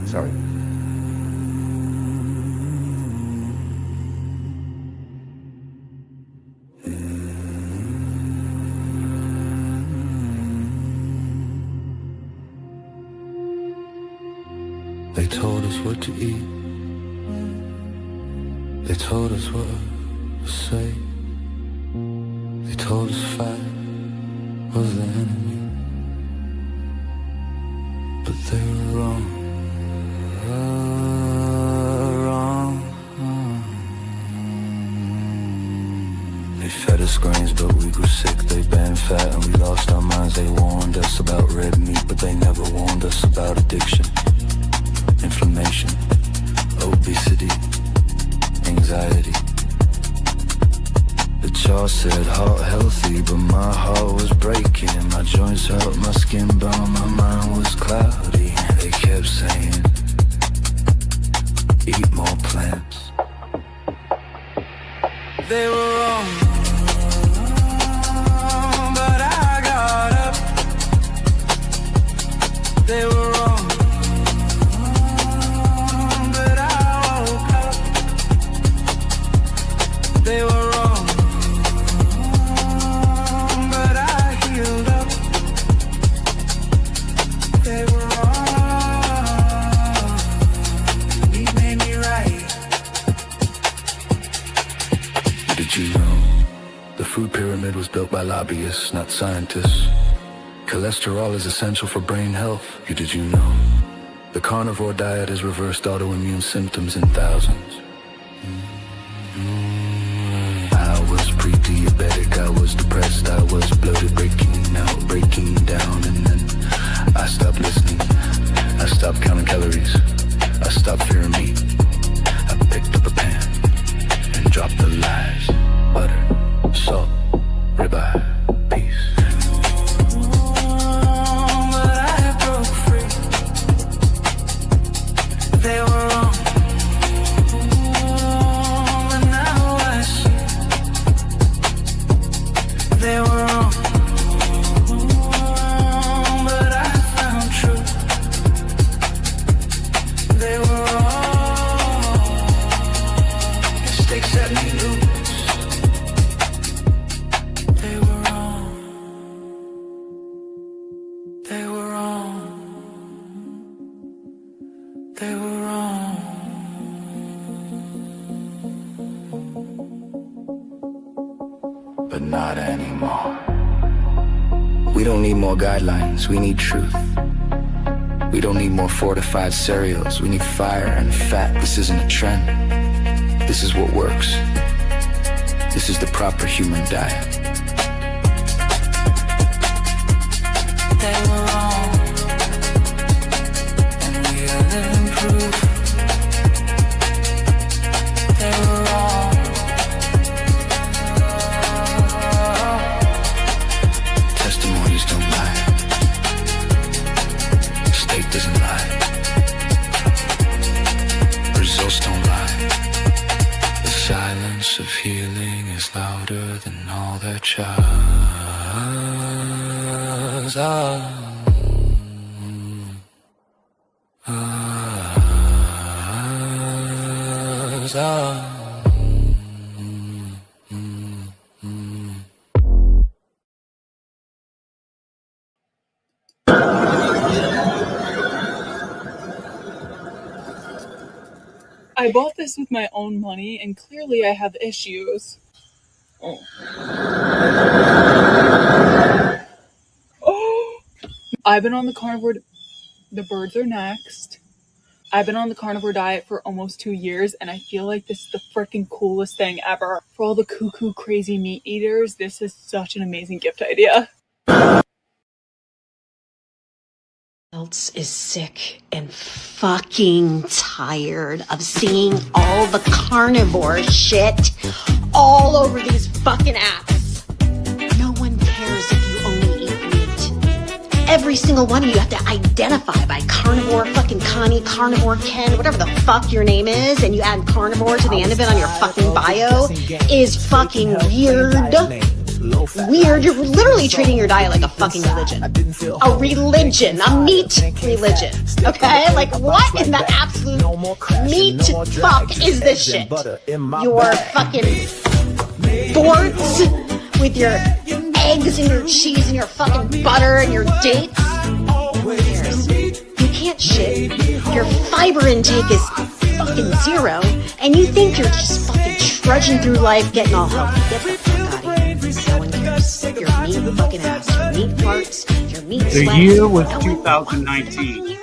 Sorry. They told us what to eat. They told us what to say. They told us fight was the enemy. But they were wrong. Wrong. They fed us grains but we grew sick. They banned fat and we lost our minds. They warned us about red meat but they never warned us about addiction, inflammation, obesity, anxiety. The chart said heart healthy, but my heart was breaking. My joints hurt, my skin burned, my mind was cloudy. They kept saying, eat more plants. They were wrong, but I got up. They were wrong, but I woke up. They were wrong, but I healed up. They were wrong, he made me right. Did you know the food pyramid was built by lobbyists, not scientists? Cholesterol is essential for brain health. Did you know the carnivore diet has reversed autoimmune symptoms in thousands? I was pre-diabetic, I was depressed, I was bloated, breaking out, breaking down, and then I stopped listening. I stopped counting calories. I stopped fearing meat. I picked up a pan and dropped the lies. Butter, salt, ribeye, peace. But I broke free. They were wrong, but now I see. They were wrong, but I found truth. They were wrong, mistakes set me loose. They were wrong, they were wrong, they were wrong. But not anymore. We don't need more guidelines, we need truth. We don't need more fortified cereals, we need fire and fat. This isn't a trend. This is what works. This is the proper human diet. They were wrong, and we are living proof. They were wrong. Testimonies don't lie. State doesn't lie. Results don't lie. The silence of healing is louder than all their cries are. I bought this with my own money, and clearly I have issues. Oh. I've been on the carnivore... The birds are next. I've been on the carnivore diet for almost 2 years, and I feel like this is the freaking coolest thing ever. For all the cuckoo crazy meat eaters, this is such an amazing gift idea. Else is sick and fucking tired of seeing all the carnivore shit all over these fucking apps. No one cares if you only eat meat. Every single one of you have to identify by carnivore, fucking Connie, carnivore Ken, whatever the fuck your name is, and you add carnivore to the end of it on your fucking bio is fucking weird. weird. You're literally treating your diet like a fucking religion. A religion. A meat religion. Okay? Like, what in the absolute meat fuck is this shit? Your fucking forts with your eggs and your cheese and your fucking butter and your dates. Who cares? You can't shit. Your fiber intake is fucking zero, and you think you're just fucking trudging through life getting all healthy. Get the fuck out of here. No one cares. Your meat fucking ass, your meat farts, your meat sweats. The year was 2019,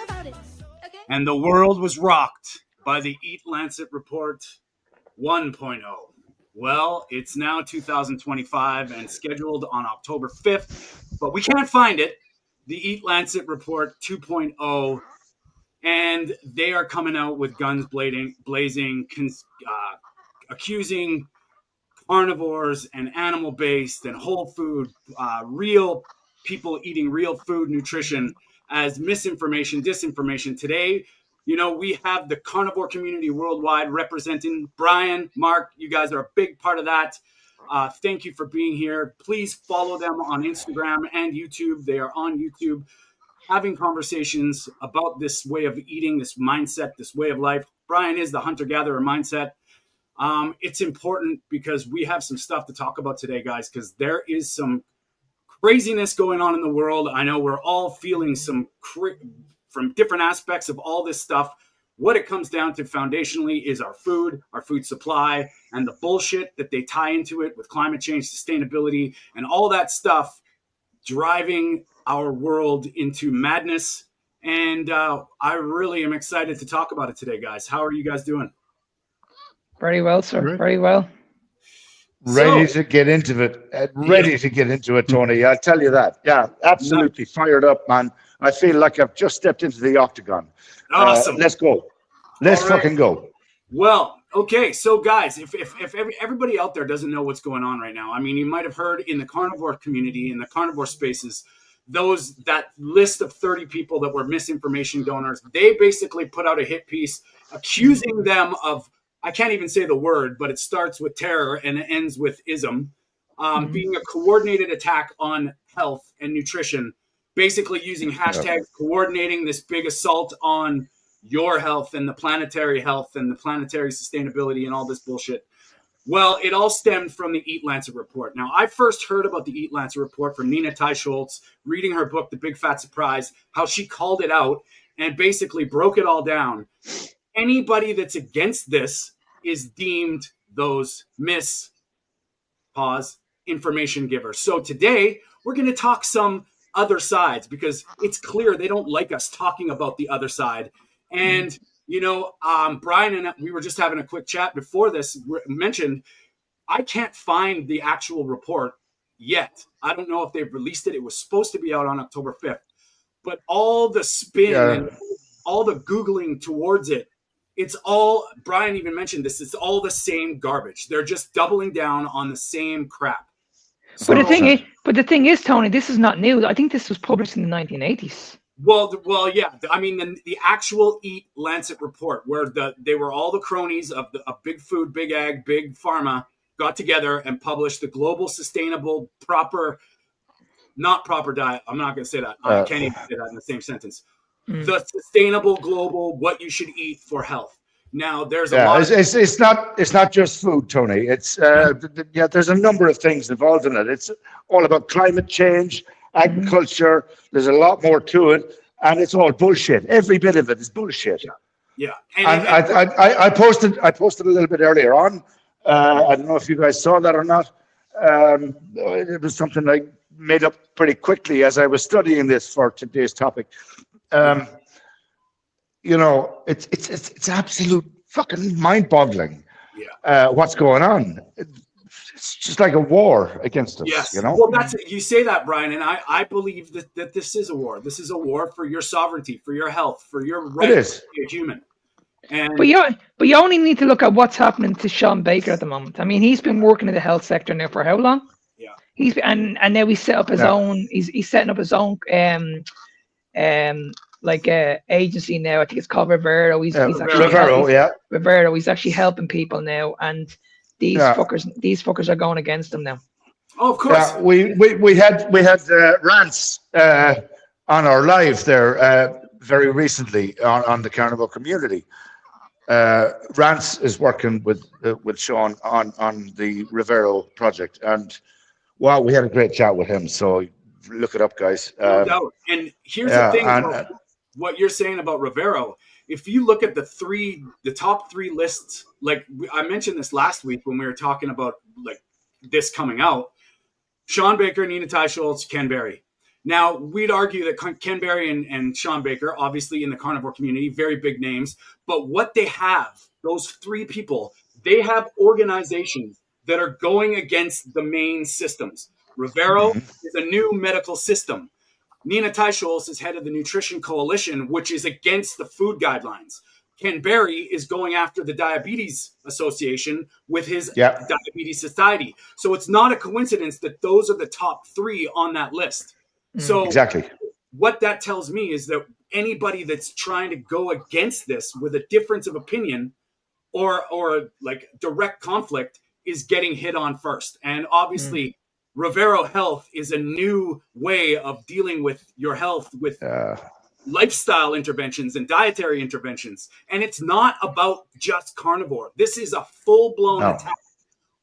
and the world was rocked by the EAT-Lancet Report 1.0. Well, it's now 2025 and scheduled on October 5th, but we can't find it. The EAT-Lancet Report 2.0, and they are coming out with guns blazing, accusing carnivores and animal-based and whole food, real people eating real food nutrition as misinformation, disinformation. Today, you know, we have the carnivore community worldwide representing. Brian, Mark, you guys are a big part of that. Thank you for being here. Please follow them on Instagram and YouTube. They are on YouTube having conversations about this way of eating, this mindset, this way of life. Brian is the hunter-gatherer mindset. It's important because we have some stuff to talk about today, guys, because there is some craziness going on in the world. I know we're all feeling some from different aspects of all this stuff. What it comes down to foundationally is our food supply, and the bullshit that they tie into it with climate change, sustainability, and all that stuff driving our world into madness. And I really am excited to talk about it today, guys. How are you guys doing? Very well, sir. Very well. Ready to get into it. Tony. I'll tell you that. Yeah, absolutely fired up, man. I feel like I've just stepped into the octagon. Awesome. Let's go. Let's fucking go. Well, okay. So, guys, if everybody out there doesn't know what's going on right now, I mean, you might have heard in the carnivore community, in the carnivore spaces, that list of 30 people that were misinformation donors, they basically put out a hit piece accusing them of, I can't even say the word, but it starts with terror and it ends with ism, being a coordinated attack on health and nutrition, basically using hashtags coordinating this big assault on your health and the planetary health and the planetary sustainability and all this bullshit. Well, it all stemmed from the EAT-Lancet Report. Now, I first heard about the EAT-Lancet Report from Nina Teicholz, reading her book, The Big Fat Surprise, how she called it out and basically broke it all down. Anybody that's against this is deemed those information givers. So today, we're going to talk some other sides because it's clear they don't like us talking about the other side. And, you know, Brian and we were just having a quick chat before this, mentioned I can't find the actual report yet. I don't know if they've released it. It was supposed to be out on October 5th. But all the spin and all the Googling towards it, it's all, Brian even mentioned this, it's all the same garbage. They're just doubling down on the same crap. So, but the thing is, Tony, this is not new. I think this was published in the 1980s. Well, yeah. I mean, the actual EAT-Lancet Report, where they were all the cronies of Big Food, Big Ag, Big Pharma got together and published the global sustainable not proper diet. I'm not going to say that. I can't even say that in the same sentence. The sustainable global, what you should eat for health. Now, there's a lot. It's not just food, Tony. It's there's a number of things involved in it. It's all about climate change, agriculture. There's a lot more to it, and it's all bullshit. Every bit of it is bullshit. Yeah. And I posted a little bit earlier on. I don't know if you guys saw that or not. It was something I made up pretty quickly as I was studying this for today's topic. You know, it's absolute fucking mind-boggling. What's going on? It's just like a war against us. Yes. You know. Well, you say that, Brian, and I believe that this is a war. This is a war for your sovereignty, for your health, for your right to be a human. And but you only need to look at what's happening to Sean Baker at the moment. I mean, he's been working in the health sector now for how long? Yeah. And now he's set up his own. He's setting up his own agency now. I think it's called Rivero. He's actually Rivero. He's actually helping people now, and these fuckers are going against him now. Oh, of course. Yeah, we had Rance on our live there very recently on the Carnivore community. Rance is working with Sean on the Rivero project, and wow, we had a great chat with him. So look it up, guys. No doubt. And here's the thing about what you're saying about Rivero. If you look at the top three lists, like I mentioned this last week when we were talking about like this coming out, Sean Baker, Nina Teicholz, Ken Berry. Now, we'd argue that Ken Berry and Sean Baker, obviously in the carnivore community, very big names. But what they have, those three people, they have organizations that are going against the main systems. Rivero is a new medical system. Nina Teicholz is head of the Nutrition Coalition, which is against the food guidelines. Ken Berry is going after the Diabetes Association with his Diabetes Society. So it's not a coincidence that those are the top three on that list. So exactly what that tells me is that anybody that's trying to go against this with a difference of opinion or like direct conflict is getting hit on first. And obviously Rivero Health is a new way of dealing with your health with lifestyle interventions and dietary interventions. And it's not about just carnivore. This is a full-blown attack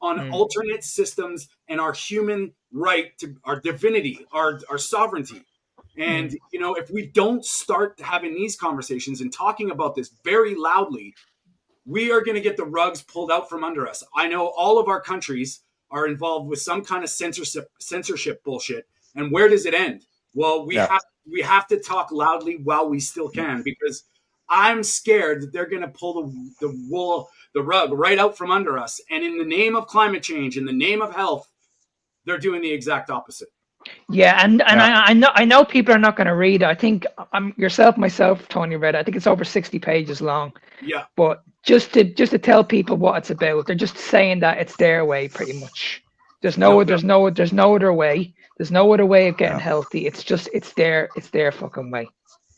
on alternate systems and our human right to our divinity, our sovereignty. And, you know, if we don't start having these conversations and talking about this very loudly, we are going to get the rugs pulled out from under us. I know all of our countries are involved with some kind of censorship bullshit. And where does it end? Well, we have to talk loudly while we still can, because I'm scared that they're going to pull the rug right out from under us. And in the name of climate change, in the name of health, they're doing the exact opposite. Yeah, and I know people are not going to read it. I think myself, Tony read it. I think it's over 60 pages long. Yeah. But just to tell people what it's about, they're just saying that it's their way, pretty much. There's no other way. There's no other way of getting healthy. It's their fucking way.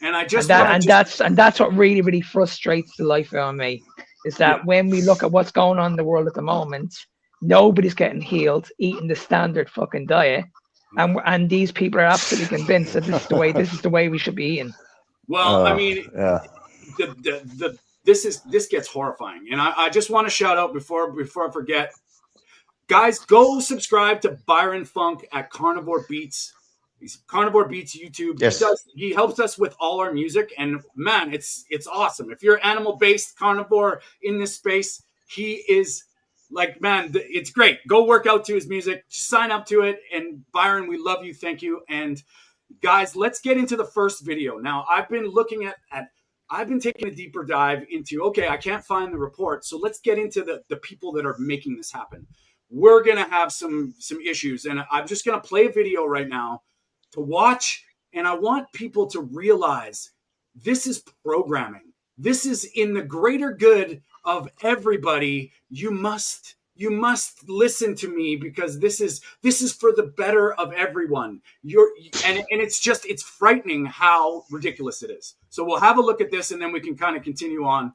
And I just that's what really, really frustrates the life out of me, is that when we look at what's going on in the world at the moment, nobody's getting healed eating the standard fucking diet. And these people are absolutely convinced that this is the way we should be eating. Well, I mean, this gets horrifying, and I just want to shout out before I forget, guys, go subscribe to Byron Funk at Carnivore Beats. He's Carnivore Beats YouTube. Yes. He helps us with all our music, and man, it's awesome. If you're animal based carnivore in this space, he is. Like, man, it's great. Go work out to his music. Sign up to it. And Byron, we love you. Thank you. And guys, let's get into the first video. Now, I've been looking I've been taking a deeper dive into, okay, I can't find the report. So let's get into the people that are making this happen. We're going to have some issues. And I'm just going to play a video right now to watch. And I want people to realize this is programming. This is in the greater good of everybody. You must listen to me, because this is for the better of everyone. And it's frightening how ridiculous it is. So we'll have a look at this, and then we can kind of continue on.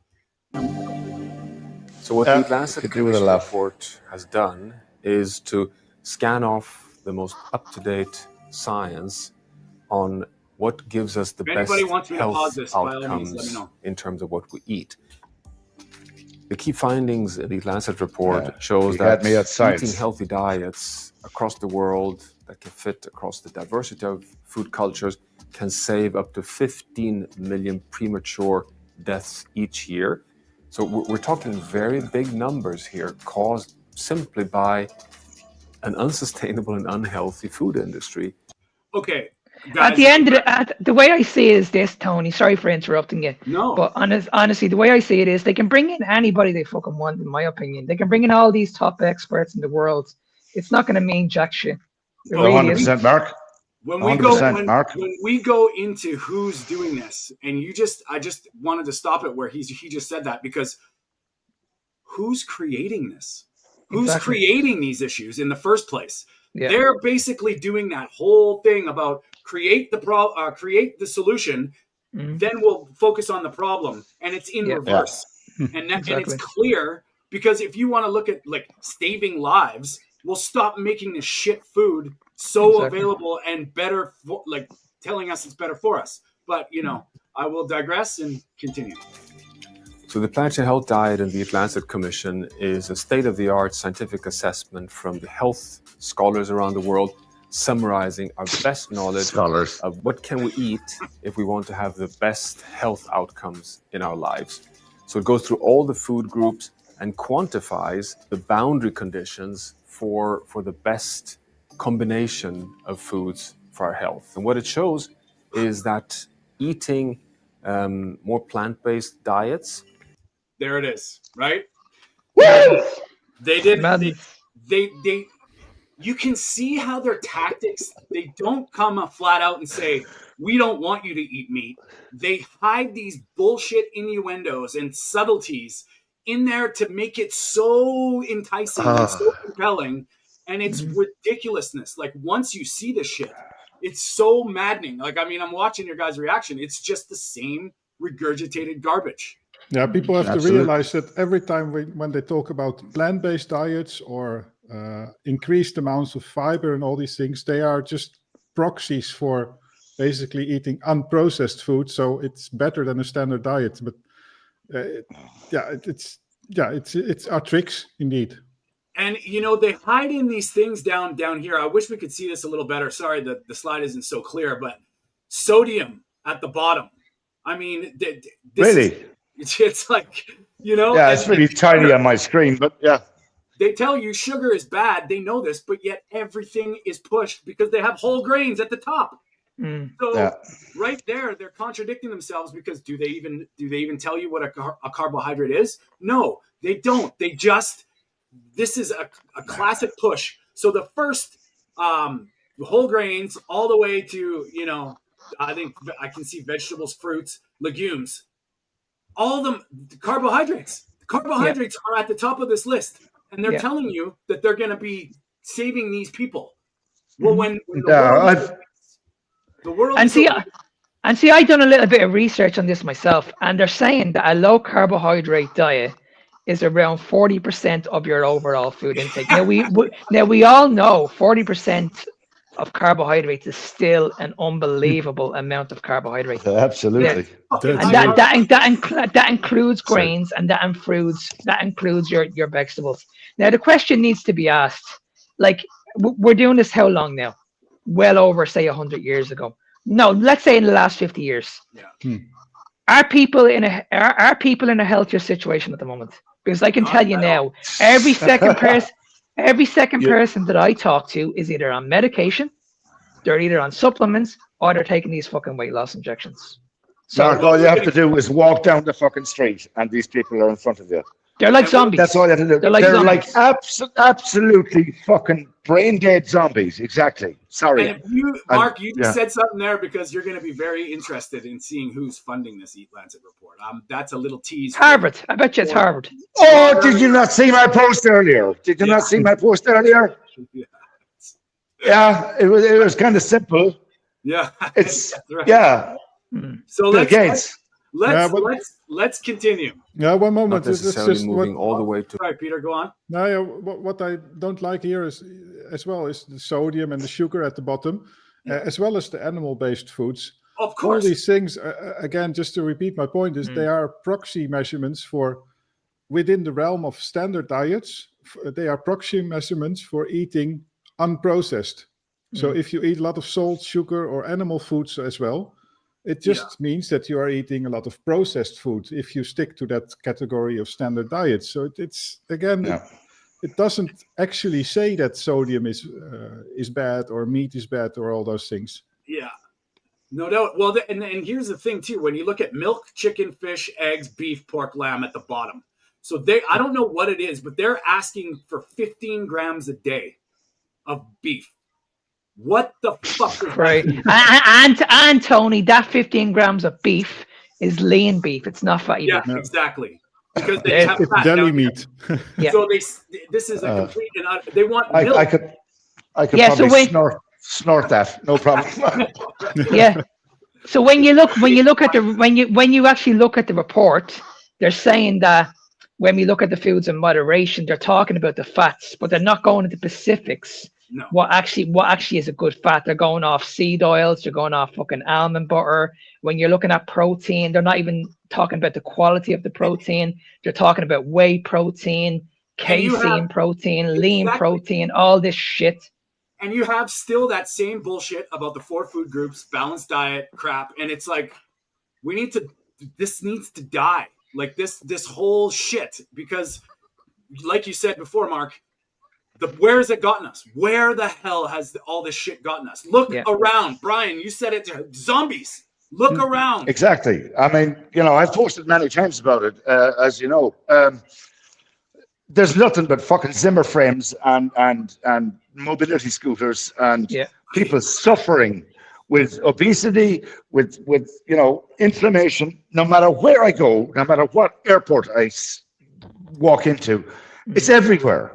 So what the EAT-Lancet report has done is to scan off the most up-to-date science on what gives us the best health outcomes in terms of what we eat. The key findings in the EAT-Lancet report shows that eating healthy diets across the world that can fit across the diversity of food cultures can save up to 15 million premature deaths each year. So we're talking very big numbers here, caused simply by an unsustainable and unhealthy food industry. Okay. Guys, at the end of the way I see it is this, Tony. Sorry for interrupting you. No. But honestly, the way I see it is they can bring in anybody they fucking want, in my opinion. They can bring in all these top experts in the world. It's not going to mean jack shit. 100%, Mark. When we go into who's doing this, and I just wanted to stop it where he just said that, because who's creating this? Who's creating these issues in the first place? Yeah. They're basically doing that whole thing about create the solution, then we'll focus on the problem, and it's in reverse. And it's clear, because if you want to look at like saving lives, we'll stop making this shit food so available and better, like telling us it's better for us. But, I will digress and continue. So the Planetary Health Diet and the EAT-Lancet Commission is a state-of-the-art scientific assessment from the health scholars around the world, summarizing our best knowledge of what can we eat if we want to have the best health outcomes in our lives. So it goes through all the food groups and quantifies the boundary conditions for the best combination of foods for our health. And what it shows is that eating more plant-based diets. There it is, right? Woo! They did. They. You can see how their tactics. They don't come flat out and say, "We don't want you to eat meat." They hide these bullshit innuendos and subtleties in there to make it so enticing and so compelling. And it's ridiculousness. Like, once you see this shit, it's so maddening. Like, I mean, I'm watching your guys' reaction. It's just the same regurgitated garbage. Yeah, people have to realize that every time when they talk about plant-based diets or increased amounts of fiber and all these things, they are just proxies for basically eating unprocessed food. So it's better than a standard diet. But it's our tricks indeed. And, they hide in these things down here. I wish we could see this a little better. Sorry that the slide isn't so clear, but sodium at the bottom. I mean, it's like, Yeah, it's really tiny on my screen, but yeah. They tell you sugar is bad. They know this, but yet everything is pushed because they have whole grains at the top. So right there, they're contradicting themselves because do they even tell you what a carbohydrate is? No, they don't. This is a classic push. So the first whole grains all the way to, I think I can see vegetables, fruits, legumes, all of them, carbohydrates. Carbohydrates are at the top of this list. And they're telling you that they're going to be saving these people. Well, when the world and see, I've done a little bit of research on this myself, and they're saying that a low carbohydrate diet is around 40% of your overall food intake. Now we all know 40% of carbohydrates is still an unbelievable amount of carbohydrates. Absolutely. And that includes grains and that includes your vegetables. Now the question needs to be asked, like, we're doing this how long now? Well over, say, 100 years ago. No, let's say in the last 50 years. Yeah. Are people in a healthier situation at the moment? Because I can tell you now, every second person that I talk to is either on medication, they're either on supplements, or they're taking these fucking weight loss injections. So Mark, all you have to do is walk down the fucking street and these people are in front of you. They're like zombies. That's all you have to do. They're like absolutely fucking brain dead zombies. Exactly. Sorry. And Mark, you just said something there because you're going to be very interested in seeing who's funding this EAT-Lancet report. That's a little tease. Harvard. I bet you it's Harvard. Oh, did you not see my post earlier? Yeah, it was kind of simple. Yeah. It's right. So let's continue. Yeah, one moment. Not necessarily moving all the way to. Sorry, Peter, go on. No, what I don't like here is the sodium and the sugar at the bottom, as well as the animal-based foods. Of course. All these things, again, just to repeat my point, is they are proxy measurements for within the realm of standard diets. They are proxy measurements for eating unprocessed. So if you eat a lot of salt, sugar, or animal foods as well, it just means that you are eating a lot of processed food if you stick to that category of standard diets. So it's again, it doesn't actually say that sodium is bad or meat is bad or all those things. Yeah, no doubt. Well, and here's the thing too: when you look at milk, chicken, fish, eggs, beef, pork, lamb at the bottom, so I don't know what it is, but they're asking for 15 grams a day of beef. What the fuck is that? And Tony, that 15 grams of beef is lean beef. It's not fatty beef. Yeah, exactly. Because they have fat deli meat. So this is a complete. They want milk. I could probably snort that. No problem. Yeah. So when you actually look at the report, they're saying that when we look at the foods in moderation, they're talking about the fats, but they're not going into specifics. No. What actually is a good fat? They're going off seed oils. They're going off fucking almond butter. When you're looking at protein, they're not even talking about the quality of the protein. They're talking about whey protein, casein protein, lean protein, all this shit. And you have still that same bullshit about the 4 food groups, balanced diet crap, and it's like this needs to die. Like this whole shit, because like you said before, Mark, where has it gotten us? Where the hell has all this shit gotten us? Look around. Brian, you said it, zombies. Look around. Exactly. I mean, I've posted many times about it, as you know. There's nothing but fucking Zimmer frames and mobility scooters and people suffering with obesity, with inflammation. No matter where I go, no matter what airport I walk into, it's everywhere.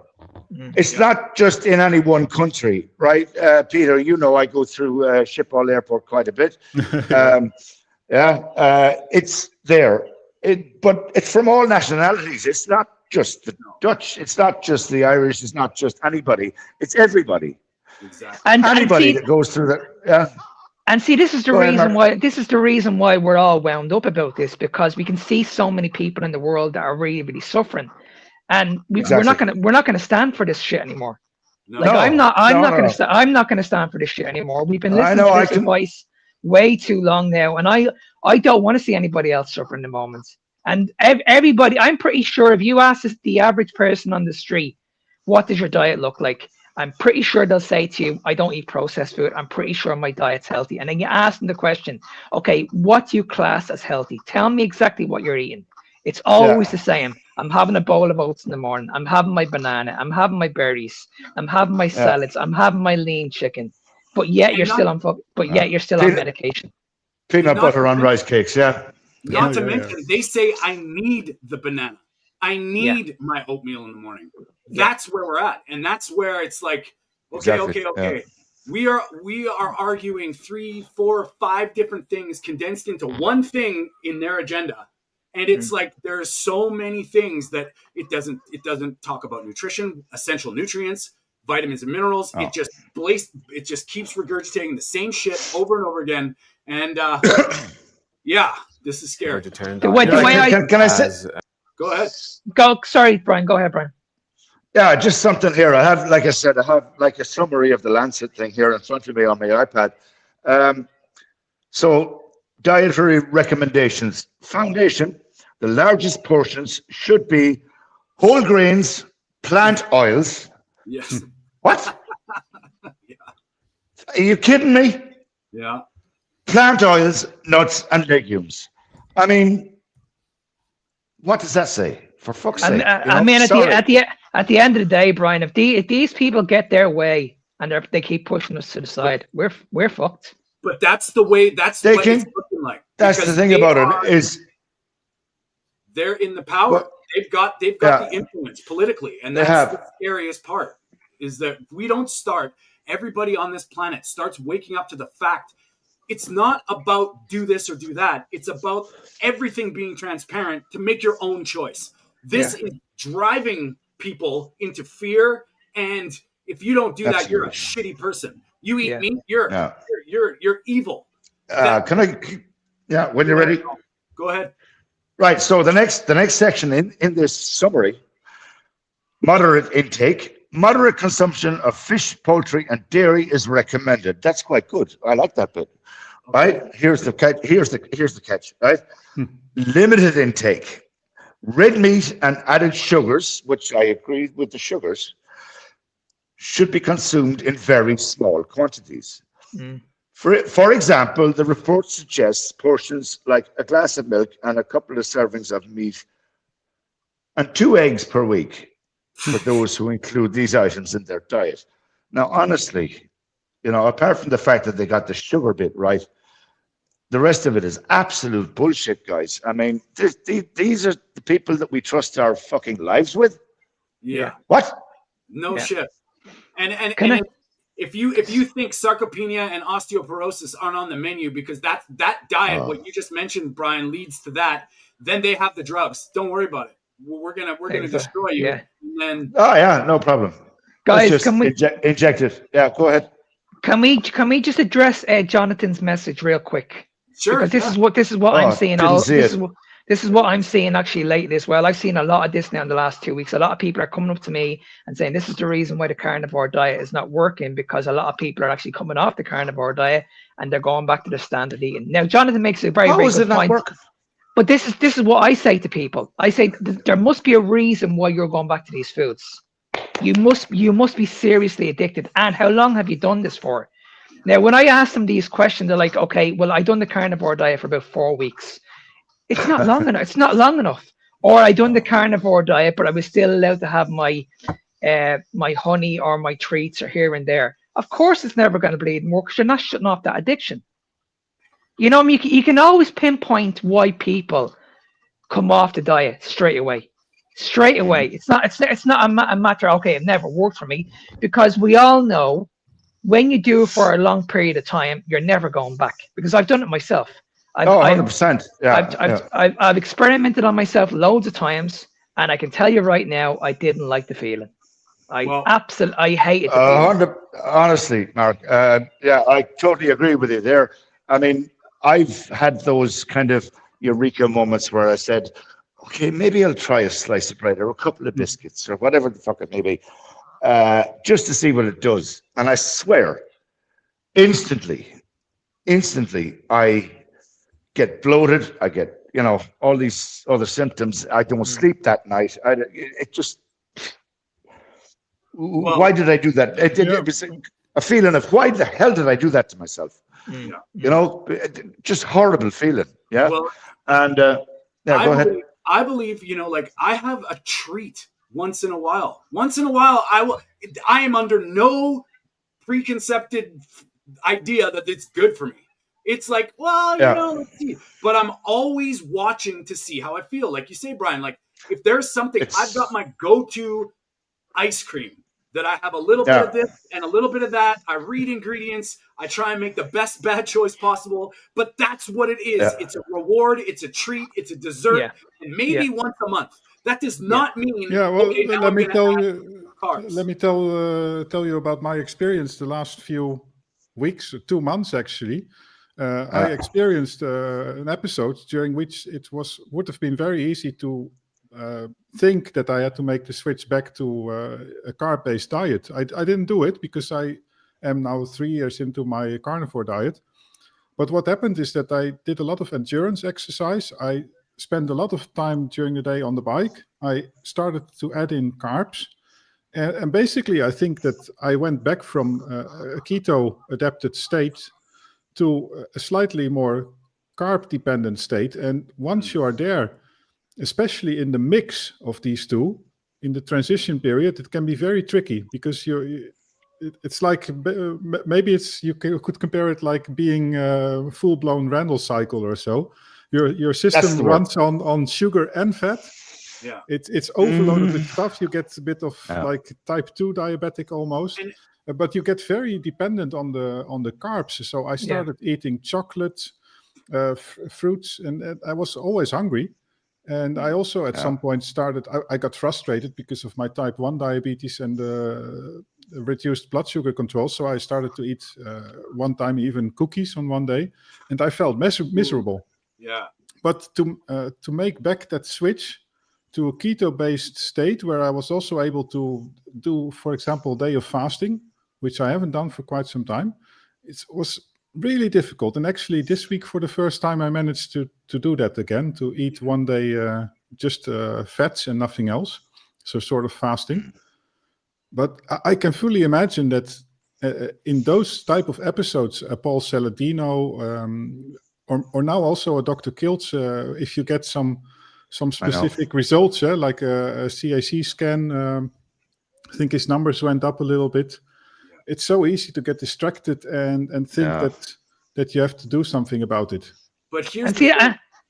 It's not just in any one country, right? Peter, I go through Schiphol Airport quite a bit. It's there. But it's from all nationalities. It's not just the Dutch. It's not just the Irish. It's not just anybody. It's everybody. Exactly. And anybody that goes through that. Yeah. And see, this is the reason why. This is the reason why we're all wound up about this, because we can see so many people in the world that are really, really suffering, and we're not gonna stand for this shit anymore. No. I'm not gonna stand for this shit anymore. We've been listening to this advice way too long now, and I don't want to see anybody else suffering the moment. And everybody, I'm pretty sure if you ask the average person on the street, what does your diet look like? I'm pretty sure they'll say to you, I don't eat processed food. I'm pretty sure my diet's healthy. And then you ask them the question, okay, what do you class as healthy? Tell me exactly what you're eating. It's always the same. I'm having a bowl of oats in the morning. I'm having my banana. I'm having my berries. I'm having my salads. I'm having my lean chicken. But yet you're still on medication. Peanut butter on rice cakes, Not to mention, they say I need the banana. I need my oatmeal in the morning. That's where we're at, and that's where it's like, okay. Yeah. We are arguing 3, 4, 5 different things condensed into one thing in their agenda, and it's like there's so many things that it doesn't talk about nutrition, essential nutrients, vitamins and minerals. It just keeps regurgitating the same shit over and over again, and this is scary. Can I say? Go ahead. Sorry, Brian. Go ahead, Brian. Yeah, just something here. I have like a summary of the Lancet thing here in front of me on my iPad. So dietary recommendations. Foundation, the largest portions should be whole grains, plant oils. Yes. What? Are you kidding me? Yeah. Plant oils, nuts, and legumes. I mean, what does that say? For fuck's sake. I mean, at the end of the day, Brian, if these people get their way and they keep pushing us to the side, we're fucked. But that's the way. That's what it's looking like. That's the thing about it is they're in the power. Well, they've got the influence politically, and that's the scariest part. Is that we don't start. Everybody on this planet starts waking up to the fact. It's not about do this or do that. It's about everything being transparent to make your own choice. This is driving people into fear, and if you don't do that, you're a shitty person. You eat meat, you're evil. Can I? Yeah, when you're ready, go ahead. Right. So the next section in this summary: moderate intake. Moderate consumption of fish, poultry, and dairy is recommended. That's quite good. I like that bit. Right? Here's the catch. Here's the catch. Right? Limited intake. Red meat and added sugars, which I agree with the sugars, should be consumed in very small quantities. For example, the report suggests portions like a glass of milk and a couple of servings of meat and 2 eggs per week for those who include these items in their diet. Now, honestly, apart from the fact that they got the sugar bit right, the rest of it is absolute bullshit, guys. I mean, these are the people that we trust our fucking lives with. Yeah. What? No shit. And if you think sarcopenia and osteoporosis aren't on the menu because that diet, what you just mentioned, Brian, leads to that, then they have the drugs. Don't worry about it. we're gonna destroy you. Yeah. And then Oh yeah, no problem. Guys, Let's just inject it. Yeah, go ahead. Can we just address Jonathan's message real quick? Sure. Because this is what I'm seeing. This is what I'm seeing actually lately as well. I've seen a lot of this now in the last 2 weeks. A lot of people are coming up to me and saying this is the reason why the carnivore diet is not working, because a lot of people are actually coming off the carnivore diet and they're going back to the standard eating. Now, Jonathan makes a very good point. Working? But this is what I say to people. I say there must be a reason why you're going back to these foods. You must be seriously addicted. And how long have you done this for? Now, when I ask them these questions, they're like, okay, well, I done the carnivore diet for about 4 weeks. It's not long enough. It's not long enough. Or I done the carnivore diet, but I was still allowed to have my my honey or my treats or here and there. Of course, it's never going to bleed more because you're not shutting off that addiction. You know, I mean, you can always pinpoint why people come off the diet straight away. Straight away. It's not a matter, okay, it never worked for me, because we all know when you do it for a long period of time, you're never going back, because I've done it myself. 100%. Yeah, I've experimented on myself loads of times, and I can tell you right now, I didn't like the feeling. I hated the feeling. Honestly, Mark, yeah, I totally agree with you there. I mean, I've had those kind of eureka moments where I said, okay, maybe I'll try a slice of bread or a couple of biscuits or whatever the fuck it may be, just to see what it does. And I swear, instantly, I get bloated. I get, all these other symptoms. I don't sleep that night. Why did I do that? It was a feeling of, why the hell did I do that to myself? Just horrible feeling. Yeah. Well, and go ahead. I believe, I have a treat once in a while. Once in a while, I am under no preconceived idea that it's good for me. It's like, well, let's see. But I'm always watching to see how I feel. Like you say, Brian, like if there's something, I've got my go-to ice cream that I have a little bit of this and a little bit of that. I read ingredients. I try and make the best bad choice possible. But that's what it is. Yeah. It's a reward. It's a treat. It's a dessert. And maybe once a month. That does not mean. Yeah, well, okay, let me tell you about my experience the last few weeks, 2 months actually. I experienced an episode during which it would have been very easy to think that I had to make the switch back to a carb-based diet. I didn't do it because I am now 3 years into my carnivore diet. But what happened is that I did a lot of endurance exercise. I spent a lot of time during the day on the bike. I started to add in carbs. And basically, I think that I went back from a keto-adapted state to a slightly more carb-dependent state. And once you are there, especially in the mix of these two, in the transition period, it can be very tricky because it's like, maybe you could compare it like being a full-blown Randall cycle or so. Your system runs on sugar and fat. Yeah, it's overloaded with stuff. You get a bit of like type 2 diabetic almost. But you get very dependent on the carbs. So I started eating chocolate, fruits, and I was always hungry. And I also at some point I got frustrated because of my type 1 diabetes and reduced blood sugar control. So I started to eat one time even cookies on one day, and I felt miserable. Yeah. But to make back that switch to a keto-based state where I was also able to do, for example, day of fasting, which I haven't done for quite some time, it was really difficult. And actually this week, for the first time, I managed to do that again, to eat one day just fats and nothing else. So sort of fasting. But I can fully imagine that in those type of episodes, Paul Saladino, or now also a Dr. Kiltz, if you get some specific results, like a CAC scan, I think his numbers went up a little bit. It's so easy to get distracted and think that you have to do something about it. But here's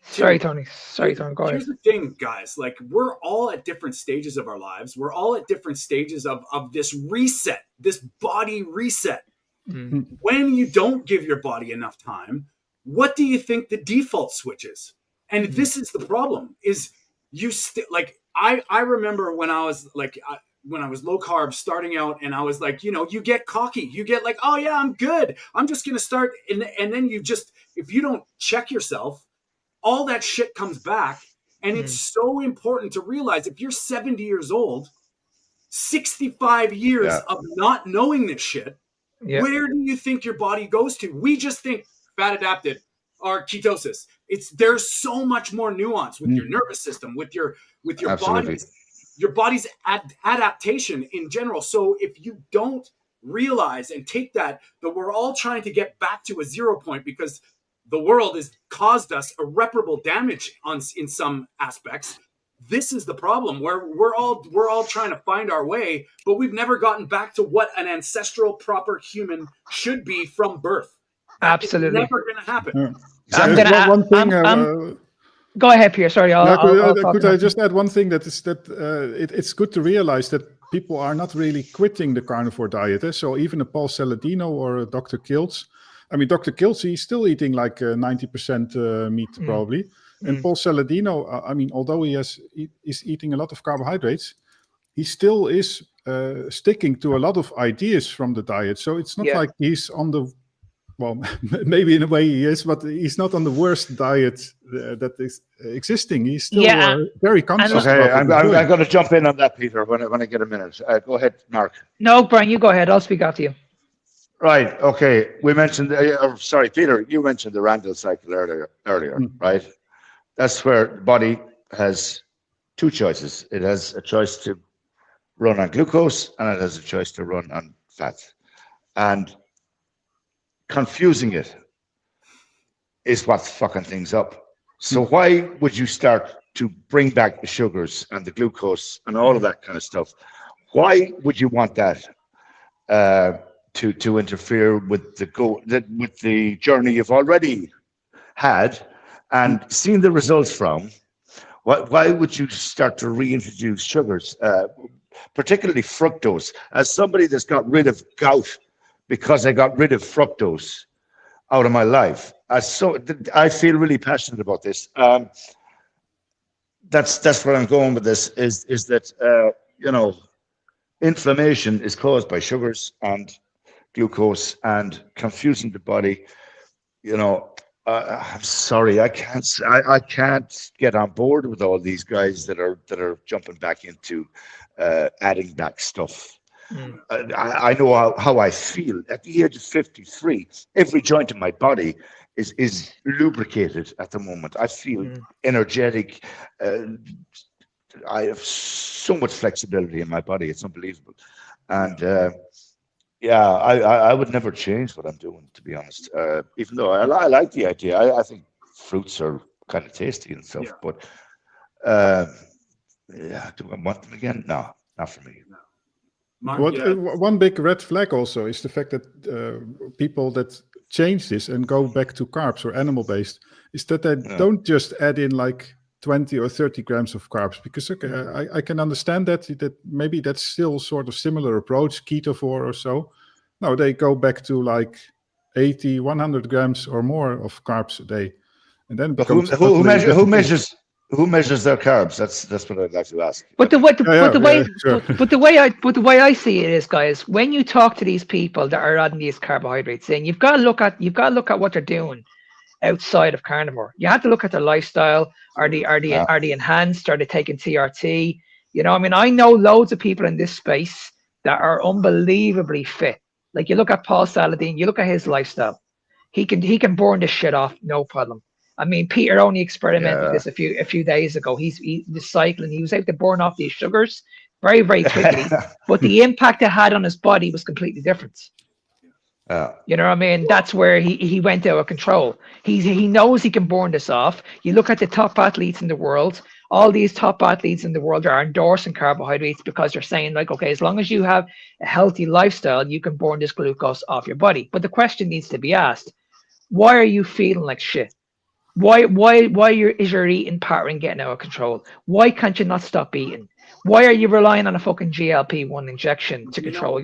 sorry, Tony. Go ahead. Here's the thing, guys. Like, we're all at different stages of our lives. We're all at different stages of this reset, this body reset. Mm-hmm. When you don't give your body enough time, what do you think the default switch is? And this is the problem, is I remember when I was like, when I was low carb starting out, and I was like, you know, you get cocky, you get like, oh yeah, I'm good, I'm just going to start. And then you just, if you don't check yourself, all that shit comes back. And it's so important to realize if you're 70 years old, 65 years of not knowing this shit, where do you think your body goes to? We just think fat adapted or ketosis. There's so much more nuance with your nervous system, with your body's adaptation in general. So if you don't realize and take that we're all trying to get back to a 0 point because the world has caused us irreparable damage in some aspects. This is the problem where we're all trying to find our way, but we've never gotten back to what an ancestral proper human should be from birth. Absolutely. It's never going to happen. Go ahead, Pierre. Sorry. Could I just add one thing? It's good to realize that people are not really quitting the carnivore diet. So even a Paul Saladino or a Dr. Kiltz, I mean, Dr. Kiltz, he's still eating like 90% meat probably. And Paul Saladino, I mean, although is eating a lot of carbohydrates, he still is sticking to a lot of ideas from the diet. So it's not like he's on the, well, maybe in a way he is, but he's not on the worst diet that is existing. He's still very conscious. Okay, I'm going to jump in on that, Peter, when I get a minute. Go ahead, Mark. No, Brian, you go ahead. I'll speak after you. Right. Okay. We mentioned, sorry, Peter, you mentioned the Randall cycle earlier, right? That's where the body has two choices. It has a choice to run on glucose and it has a choice to run on fat. And confusing it is what's fucking things up. So why would you start to bring back the sugars and the glucose and all of that kind of stuff? Why would you want that to interfere with the journey you've already had and seen the results from? Why would you start to reintroduce sugars, particularly fructose? As somebody that's got rid of gout because I got rid of fructose out of my life, I feel really passionate about this. That's where I'm going with this. Is that inflammation is caused by sugars and glucose and confusing the body. I'm sorry, I can't get on board with all these guys that are jumping back into adding back stuff. I know how I feel at the age of 53. Every joint in my body is lubricated at the moment. I feel energetic. I have so much flexibility in my body. It's unbelievable. And I would never change what I'm doing, to be honest. Even though I like the idea. I think fruits are kind of tasty and stuff. But do I want them again? No, not for me. One big red flag also is the fact that people that change this and go back to carbs or animal-based is that they don't just add in like 20 or 30 grams of carbs, because I can understand that maybe that's still sort of similar approach, ketovore or so. No, they go back to like 80, 100 grams or more of carbs a day, and then who measures their carbs? That's what I'd like to ask. But the way I see it is, guys, when you talk to these people that are adding these carbohydrates in, you've got to look at what they're doing outside of carnivore. You have to look at their lifestyle. Are they enhanced? Are they taking TRT? I know loads of people in this space that are unbelievably fit. Like you look at Paul Saladin, you look at his lifestyle. He can burn this shit off, no problem. I mean, Peter only experimented with this a few days ago. He was cycling. He was able to burn off these sugars very, very quickly. But the impact it had on his body was completely different. You know what I mean? That's where he went out of control. He knows he can burn this off. You look at the top athletes in the world. All these top athletes in the world are endorsing carbohydrates because they're saying, like, okay, as long as you have a healthy lifestyle, you can burn this glucose off your body. But the question needs to be asked: why are you feeling like shit? Why is your eating pattern getting out of control? Why can't you not stop eating? Why are you relying on a fucking GLP-1 injection to control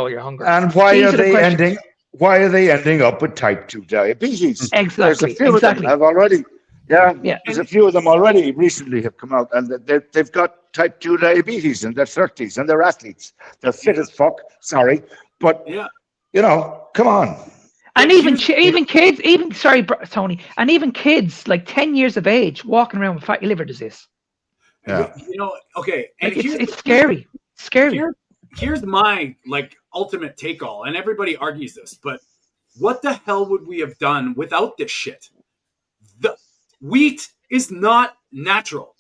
your hunger? And why are they ending up with type 2 diabetes? Exactly. I've already, Yeah, Yeah. there's a few of them already recently have come out, and they've got type 2 diabetes in their 30s, and they're athletes. They're fit as fuck. Sorry, but come on. And even kids, Tony, and even kids like 10 years of age walking around with fatty liver disease. Yeah. Okay, and like it's scary. Scary. Here's my ultimate take all, and everybody argues this, but what the hell would we have done without this shit? The wheat is not natural.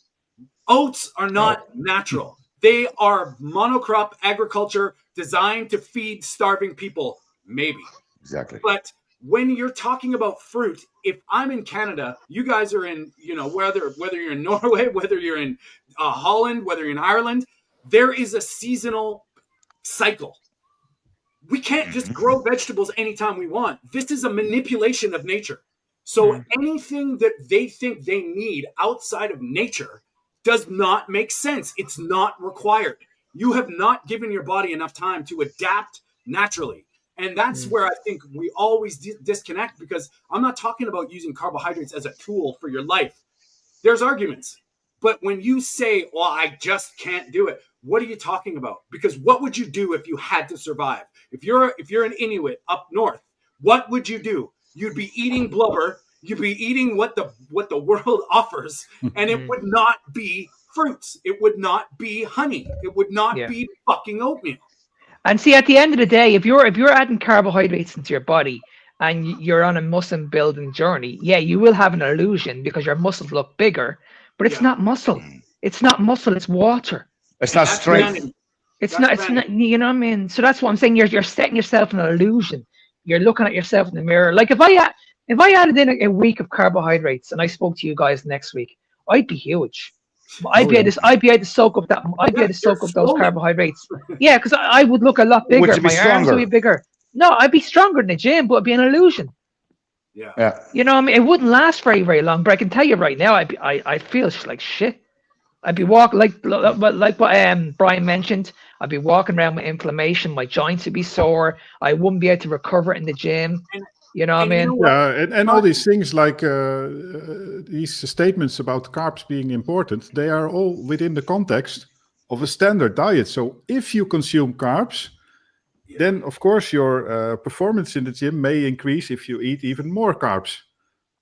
Oats are not natural. They are monocrop agriculture designed to feed starving people, maybe. Exactly. But when you're talking about fruit, if I'm in Canada, you guys are in, whether you're in Norway, whether you're in Holland, whether you're in Ireland, there is a seasonal cycle. We can't just grow vegetables anytime we want. This is a manipulation of nature. So anything that they think they need outside of nature does not make sense. It's not required. You have not given your body enough time to adapt naturally. And that's where I think we always disconnect, because I'm not talking about using carbohydrates as a tool for your life. There's arguments. But when you say, well, I just can't do it, what are you talking about? Because what would you do if you had to survive? If you're an Inuit up north, what would you do? You'd be eating blubber. You'd be eating what the world offers, and it would not be fruits. It would not be honey. It would not be fucking oatmeal. And see, at the end of the day, if you're adding carbohydrates into your body and you're on a muscle building journey, you will have an illusion because your muscles look bigger, but it's not muscle. It's not muscle. It's water. It's not strength. It's not. You know what I mean? So that's what I'm saying. You're setting yourself an illusion. You're looking at yourself in the mirror. Like if I added in a week of carbohydrates and I spoke to you guys next week, I'd be huge. I'd be able to soak up that. I'd be able to soak up those carbohydrates. Yeah, because I would look a lot bigger. My arms would be bigger. No, I'd be stronger in the gym, but it'd be an illusion. Yeah. You know what I mean? It wouldn't last very, very long. But I can tell you right now, I feel like shit. I'd be walking like what Brian mentioned. I'd be walking around with inflammation. My joints would be sore. I wouldn't be able to recover in the gym. You know what I mean? Yeah, and all these things like these statements about carbs being important, they are all within the context of a standard diet. So if you consume carbs, then of course your performance in the gym may increase if you eat even more carbs.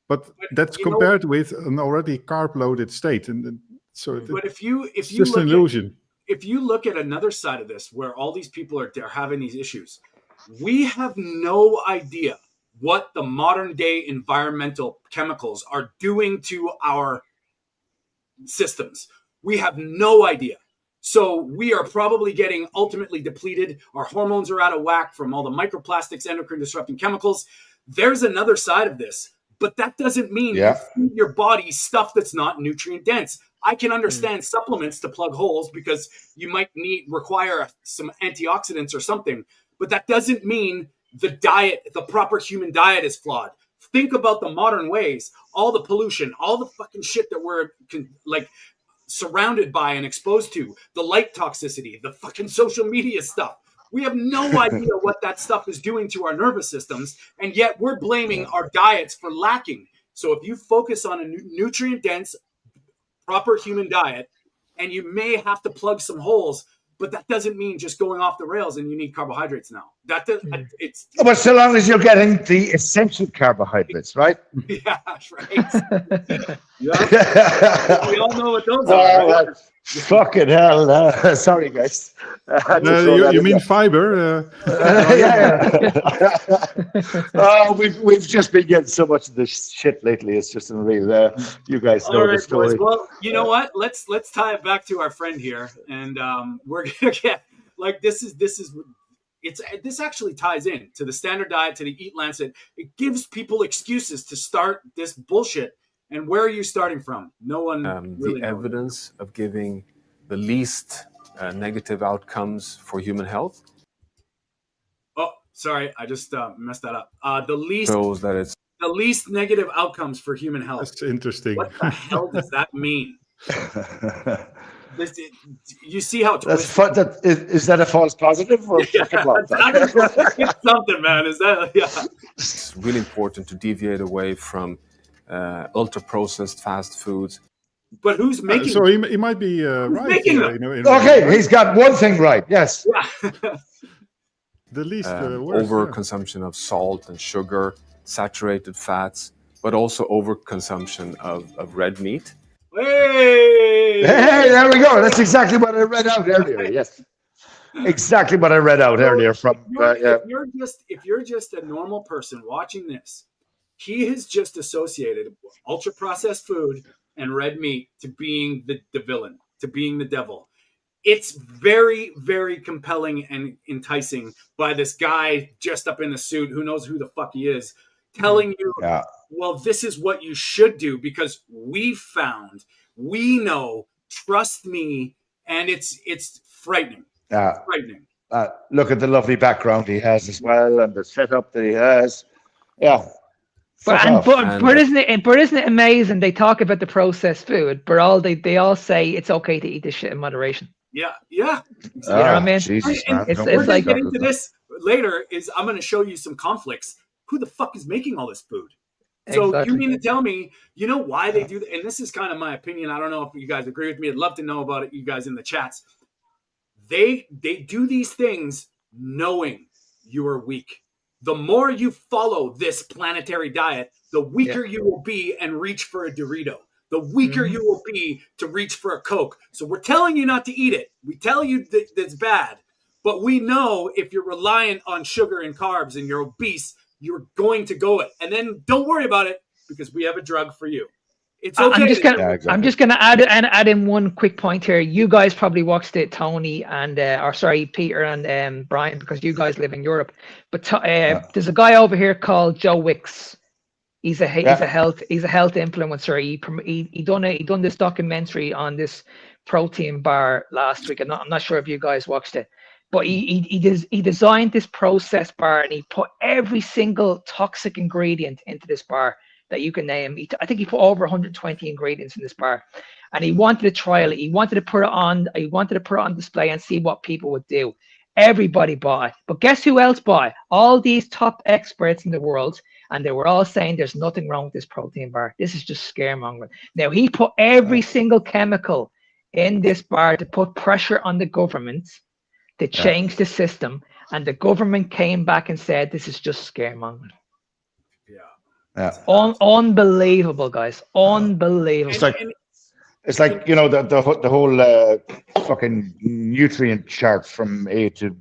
But that's compared with an already carb-loaded state, and so. But if you just an illusion. If you look at another side of this, where all these people are having these issues, we have no idea what the modern day environmental chemicals are doing to our systems. We have no idea. So we are probably getting ultimately depleted. Our hormones are out of whack from all the microplastics, endocrine disrupting chemicals. There's another side of this, but that doesn't mean you feed your body stuff that's not nutrient dense. I can understand supplements to plug holes because you might require some antioxidants or something, but that doesn't mean the proper human diet is flawed. Think about the modern ways, all the pollution, all the fucking shit that we're surrounded by and exposed to, the light toxicity, the fucking social media stuff. We have no idea what that stuff is doing to our nervous systems, and yet we're blaming our diets for lacking. So if you focus on a nutrient-dense, proper human diet, and you may have to plug some holes, but that doesn't mean just going off the rails and you need carbohydrates now. But so long as you're getting the essential carbohydrates, right? Yeah, right. Yeah. We all know what those are. Right? Fucking hell. Sorry, guys. You mean fiber? We've just been getting so much of this shit lately. It's just unreal. You guys know the story. Boys. Well, you know what? Let's tie it back to our friend here, and we're gonna get this actually ties in to the standard diet, to the EAT-Lancet. It gives people excuses to start this bullshit. And where are you starting from? No one really knows. Evidence of giving the least negative outcomes for human health. Oh, sorry, I just messed that up. The least shows that it's the least negative outcomes for human health. That's interesting. What the hell does that mean? You see how twisted. Is that a false positive or it's something, man? Is that? Yeah. It's really important to deviate away from ultra processed fast foods. But who's making? So he might be right. Making them? Okay, he's got one thing right. Yes. Yeah. The least Overconsumption of salt and sugar, saturated fats, but also overconsumption of red meat. Hey, there we go. That's exactly what I read out earlier. Yes, exactly what I read out earlier from. If you're just a normal person watching this, he has just associated ultra processed food and red meat to being the villain, to being the devil. It's very, very compelling and enticing by this guy just up in the suit, who knows who the fuck he is, telling you, well, this is what you should do because we know, trust me, and it's frightening. Frightening. Look at the lovely background he has as well, and the setup that he has. Yeah. But isn't it amazing? They talk about the processed food, but they all say it's okay to eat this shit in moderation. Yeah. You know what I mean? Jesus, it's like getting into this later. I'm going to show you some conflicts. Who the fuck is making all this food? So you mean to tell me, you know why they do that? And this is kind of my opinion. I don't know if you guys agree with me. I'd love to know about it, you guys in the chats. They do these things knowing you are weak. The more you follow this planetary diet, the weaker you will be and reach for a Dorito. The weaker you will be to reach for a Coke. So we're telling you not to eat it. We tell you that it's bad. But we know if you're reliant on sugar and carbs and you're obese, you're going to go it. And then don't worry about it because we have a drug for you. It's okay. I'm just gonna add in one quick point here. You guys probably watched it, Tony and Peter and Brian, because you guys live in Europe. But there's a guy over here called Joe Wicks. He's a health influencer. He done this documentary on this protein bar last week. I'm not sure if you guys watched it, but he designed this processed bar and he put every single toxic ingredient into this bar that you can name. I think he put over 120 ingredients in this bar, and he wanted to trial it. He wanted to put it on display and see what people would do. Everybody bought it, but guess who else bought it? All these top experts in the world, and they were all saying there's nothing wrong with this protein bar. This is just scaremongering. Now he put every single chemical in this bar to put pressure on the government to change the system, and the government came back and said this is just scaremongering. Unbelievable, guys. Unbelievable. It's like you know the whole fucking nutrient chart from A to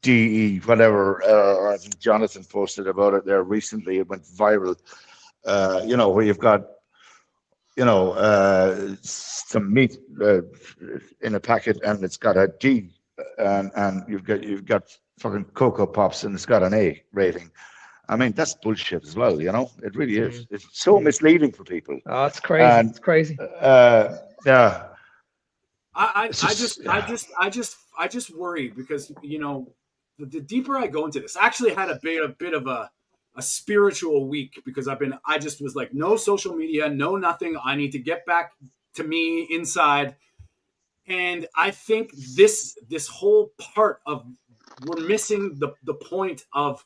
D, whatever. I think Jonathan posted about it there recently. It went viral. Where you've got some meat in a packet and it's got a D, and you've got fucking Cocoa Pops and it's got an A rating. I mean, that's bullshit as well, It really is. It's so misleading for people. Oh, it's crazy. It's crazy. Yeah. I just worry because, the deeper I go into this, I actually had a bit of a spiritual week because I just was like, no social media, no nothing. I need to get back to me inside. And I think this whole part of we're missing the point of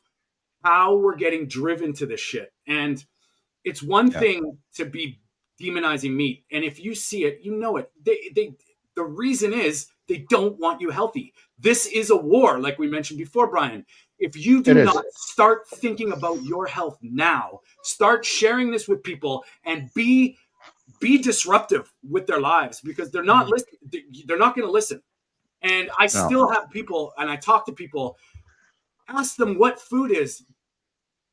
how we're getting driven to this shit. And it's one thing to be demonizing meat. And if you see it, you know it. The reason is they don't want you healthy. This is a war, like we mentioned before, Brian. If you do not start thinking about your health now, start sharing this with people and be disruptive with their lives because they're not listening. They're not going to listen. And I still have people, and I talk to people, ask them what food is.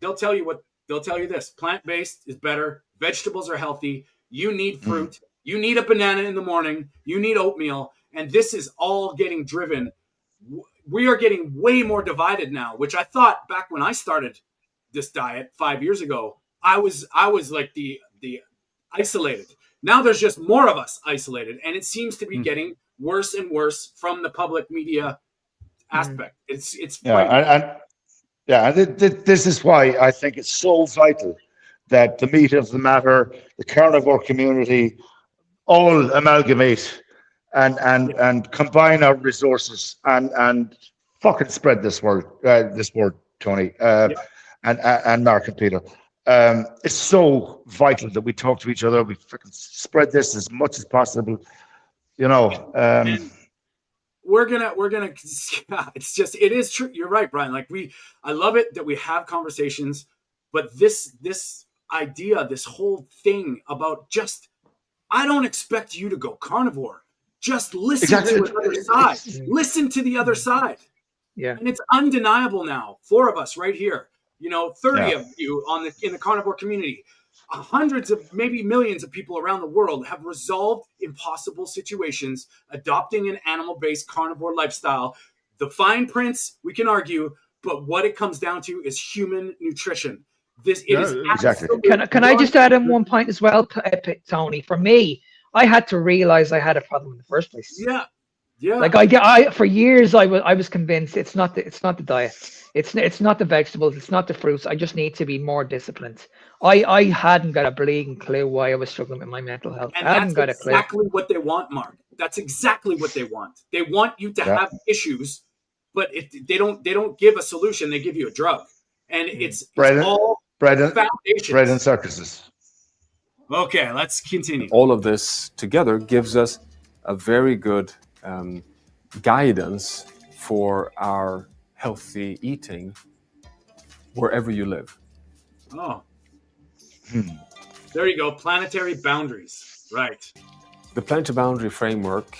They'll tell you this. Plant-based is better. Vegetables are healthy. You need fruit. You need a banana in the morning. You need oatmeal. And this is all getting driven. We are getting way more divided now, which I thought back when I started this diet 5 years ago, I was like the isolated. Now there's just more of us isolated. And it seems to be getting worse and worse from the public media aspect. It's this is why I think it's so vital that the meat of the matter, the carnivore community, all amalgamate and combine our resources and fucking spread this word, Tony, and Mark and Peter. It's so vital that we talk to each other. We freaking spread this as much as possible. You know, we're gonna. It's just, it is true. You're right, Brian. Like I love it that we have conversations, but this idea, this whole thing about just, I don't expect you to go carnivore. Just listen to the other side. Listen to the other side. Yeah. And it's undeniable now. 4 of us right here. 30 of you in the carnivore community. Hundreds of, maybe millions of people around the world have resolved impossible situations adopting an animal-based carnivore lifestyle. The fine prints, we can argue, but what it comes down to is human nutrition. It is exactly. Can I just add in one point as well, Tony? For me, I had to realize I had a problem in the first place. Yeah. Like I for years I was convinced it's not the diet, it's not the vegetables, it's not the fruits. I just need to be more disciplined. I hadn't got a bleeding clue why I was struggling with my mental health. And I hadn't got that's a clue. Exactly what they want, Mark. That's exactly what they want. They want you to have issues, but they don't give a solution. They give you a drug, and it's all foundations. Bread and circuses. Okay, let's continue. All of this together gives us a very good guidance for our healthy eating wherever you live. Oh. There you go. Planetary boundaries. Right. The planetary boundary framework,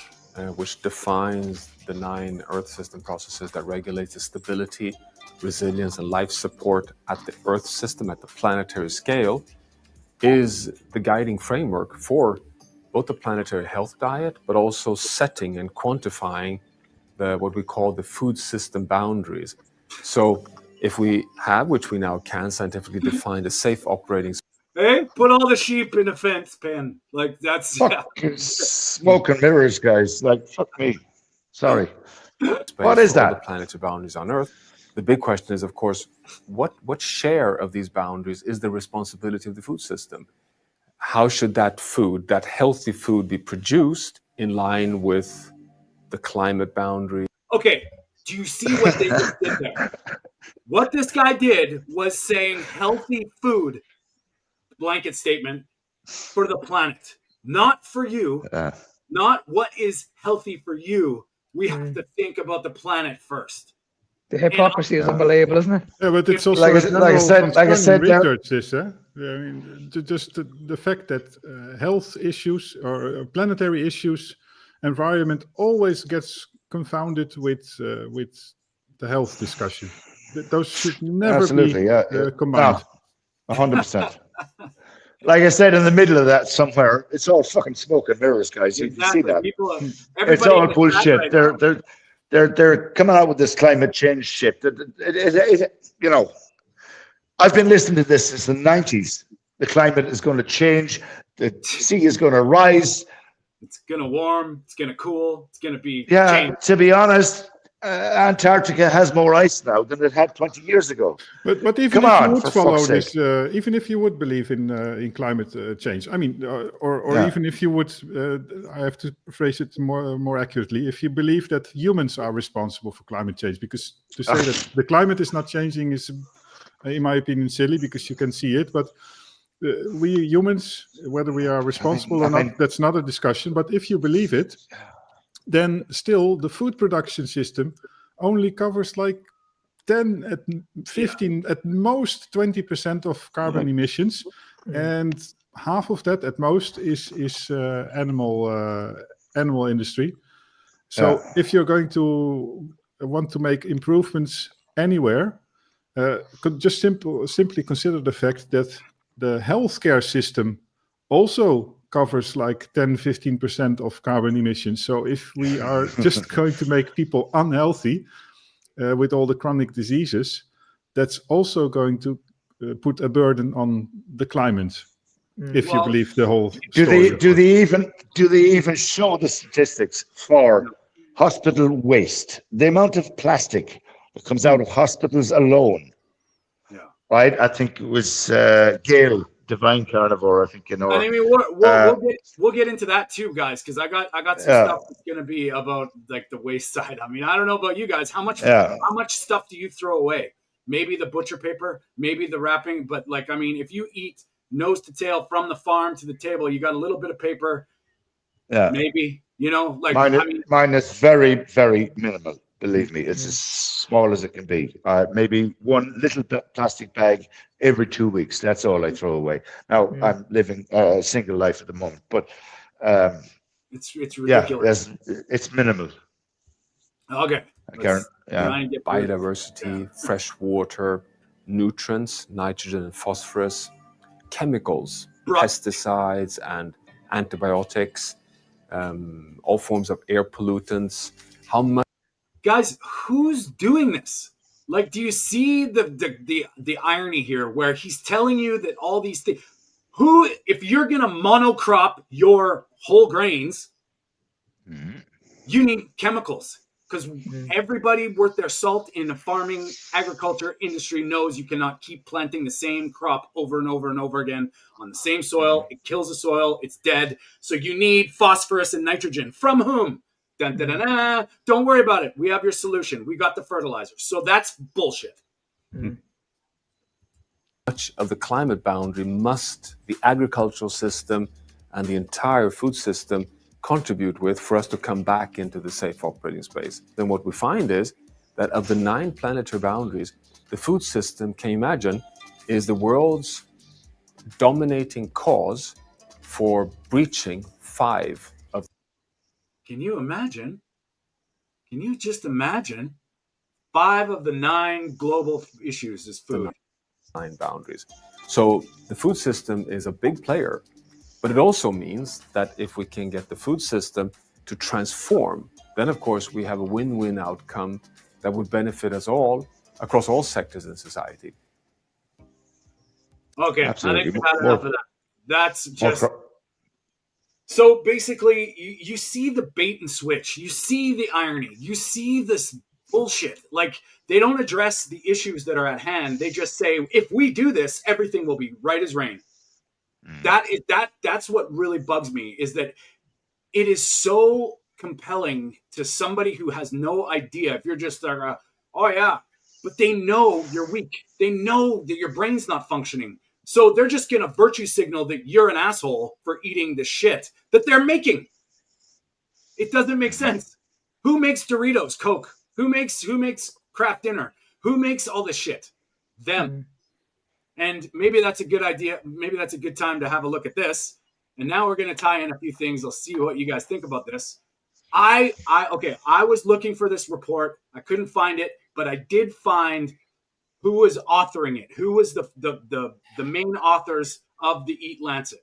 which defines the 9 Earth system processes that regulate the stability, resilience, and life support at the Earth system at the planetary scale, is the guiding framework for both the planetary health diet, but also setting and quantifying what we call the food system boundaries. So if we have, which we now can scientifically define, a safe operating. Hey, put all the sheep in a fence pen. Like that's smoke and mirrors, guys. Like, fuck me. Sorry. What is that? The planetary boundaries on Earth. The big question is, of course, what share of these boundaries is the responsibility of the food system? How should that food, that healthy food, be produced in line with the climate boundary? Okay, do you see what they just did there? What this guy did was saying healthy food, blanket statement, for the planet. Not for you, not what is healthy for you. We have to think about the planet first. The hypocrisy is unbelievable, isn't it? Yeah, but it's also like I said, research this. I mean, just the fact that health issues or planetary issues, environment always gets confounded with the health discussion. Those should never be combined. 100%. Like I said, in the middle of that somewhere, it's all fucking smoke and mirrors, guys. You can see that. It's all bullshit. Right, they're coming out with this climate change shit. You know, I've been listening to this since the 90s. The climate is going to change. The sea is going to rise. It's going to warm. It's going to cool. It's going to be changed. To be honest, Antarctica has more ice now than it had 20 years ago. But even if you would follow this, even if you would believe in climate change, I mean, or even if you would, I have to phrase it more accurately, if you believe that humans are responsible for climate change, because to say that the climate is not changing is, in my opinion, silly, because you can see it, but we humans, whether we are responsible or not, that's not a discussion. But if you believe it, then still the food production system only covers like 10 at 15 at most 20% of carbon emissions, and half of that at most is animal industry. So if you're going to want to make improvements anywhere, could just simply consider the fact that the healthcare system also covers like 10-15% of carbon emissions. So if we are just going to make people unhealthy with all the chronic diseases, that's also going to put a burden on the climate. If you believe the whole story. Do they even show the statistics for hospital waste? The amount of plastic that comes out of hospitals alone. Yeah. Right? I think it was Gail, Divine Carnivore, I think, you know. I mean, we'll get into that too, guys, because I got some stuff that's going to be about like the waste side. I mean, I don't know about you guys. How much stuff do you throw away? maybe the butcher paper, maybe the wrapping. But like, I mean, if you eat nose to tail from the farm to the table, you got a little bit of paper. Yeah. Maybe, you know, like, mine is very, very minimal. Believe me, it's as small as it can be. Maybe one little plastic bag every 2 weeks. That's all I throw away. Now I'm living a single life at the moment, but it's ridiculous. Yeah, it's minimal. Okay. Biodiversity, fresh water, nutrients, nitrogen and phosphorus, chemicals, pesticides and antibiotics, all forms of air pollutants. How much? Guys, who's doing this? Like, do you see the irony here where he's telling you that all these things, if you're going to monocrop your whole grains, you need chemicals, because everybody worth their salt in the farming agriculture industry knows you cannot keep planting the same crop over and over and over again on the same soil. It kills the soil. It's dead. So you need phosphorus and nitrogen. From whom? Dun, dun, dun, dun. Don't worry about it. We have your solution. We got the fertilizer. So that's bullshit. Much of the climate boundary must the agricultural system and the entire food system contribute with for us to come back into the safe operating space? Then what we find is that of the 9 planetary boundaries, the food system, can you imagine, is the world's dominating cause for breaching 5 of. Can you imagine? Can you just imagine? 5 of the 9 global issues is food. 9 boundaries. So the food system is a big player, but it also means that if we can get the food system to transform, then of course we have a win-win outcome that would benefit us all across all sectors in society. Okay, absolutely. I think we've had enough of that. That's just. So basically, you see the bait and switch. You see the irony. You see this bullshit. Like, they don't address the issues that are at hand. They just say, if we do this, everything will be right as rain. That's what really bugs me, is that it is so compelling to somebody who has no idea. If you're just like, oh yeah, but they know you're weak. They know that your brain's not functioning. So they're just going to virtue signal that you're an asshole for eating the shit that they're making. It doesn't make sense. Who makes Doritos, Coke? Who makes Kraft Dinner? Who makes all this shit? Them. And maybe that's a good idea. Maybe that's a good time to have a look at this. And now we're going to tie in a few things. I'll see what you guys think about this. I was looking for this report. I couldn't find it, but I did find who was authoring it. Who was the main authors of the EAT-Lancet.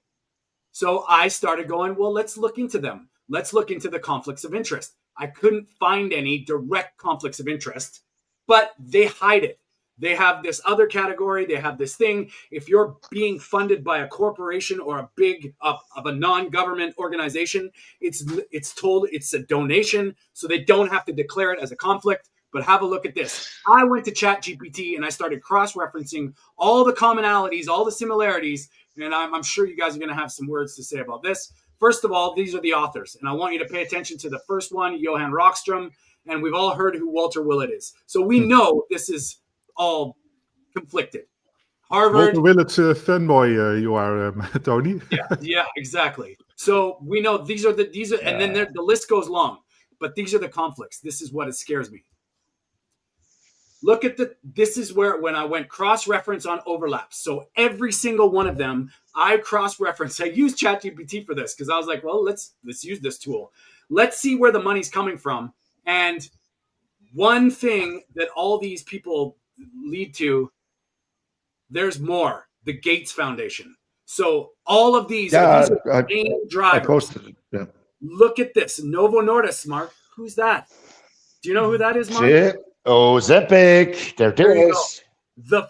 So I started going, well, let's look into them. Let's look into the conflicts of interest. I couldn't find any direct conflicts of interest, but they hide it. They have this other category. They have this thing. If you're being funded by a corporation or a big of a non-government organization, it's told it's a donation, so they don't have to declare it as a conflict. But have a look at this. I went to ChatGPT and I started cross-referencing all the commonalities, all the similarities, and I'm sure you guys are going to have some words to say about this. First of all, these are the authors, and I want you to pay attention to the first one, Johan Rockström, and we've all heard who Walter Willett is. So we know this is all conflicted. Harvard. Walter Willett's fanboy, you are, Tony. yeah, exactly. So we know these are, and then the list goes long, but these are the conflicts. This is what it scares me. Look at this is where, when I went cross-reference on overlaps. So every single one of them, I cross-reference. I used ChatGPT for this because I was like, well, let's use this tool. Let's see where the money's coming from. And one thing that all these people lead to, there's more. The Gates Foundation. So all of these are the main drivers. I posted it. Yeah. Look at this. Novo Nordisk, Mark. Who's that? Do you know who that is, Mark? Shit. Oh, Zepic. There it is. The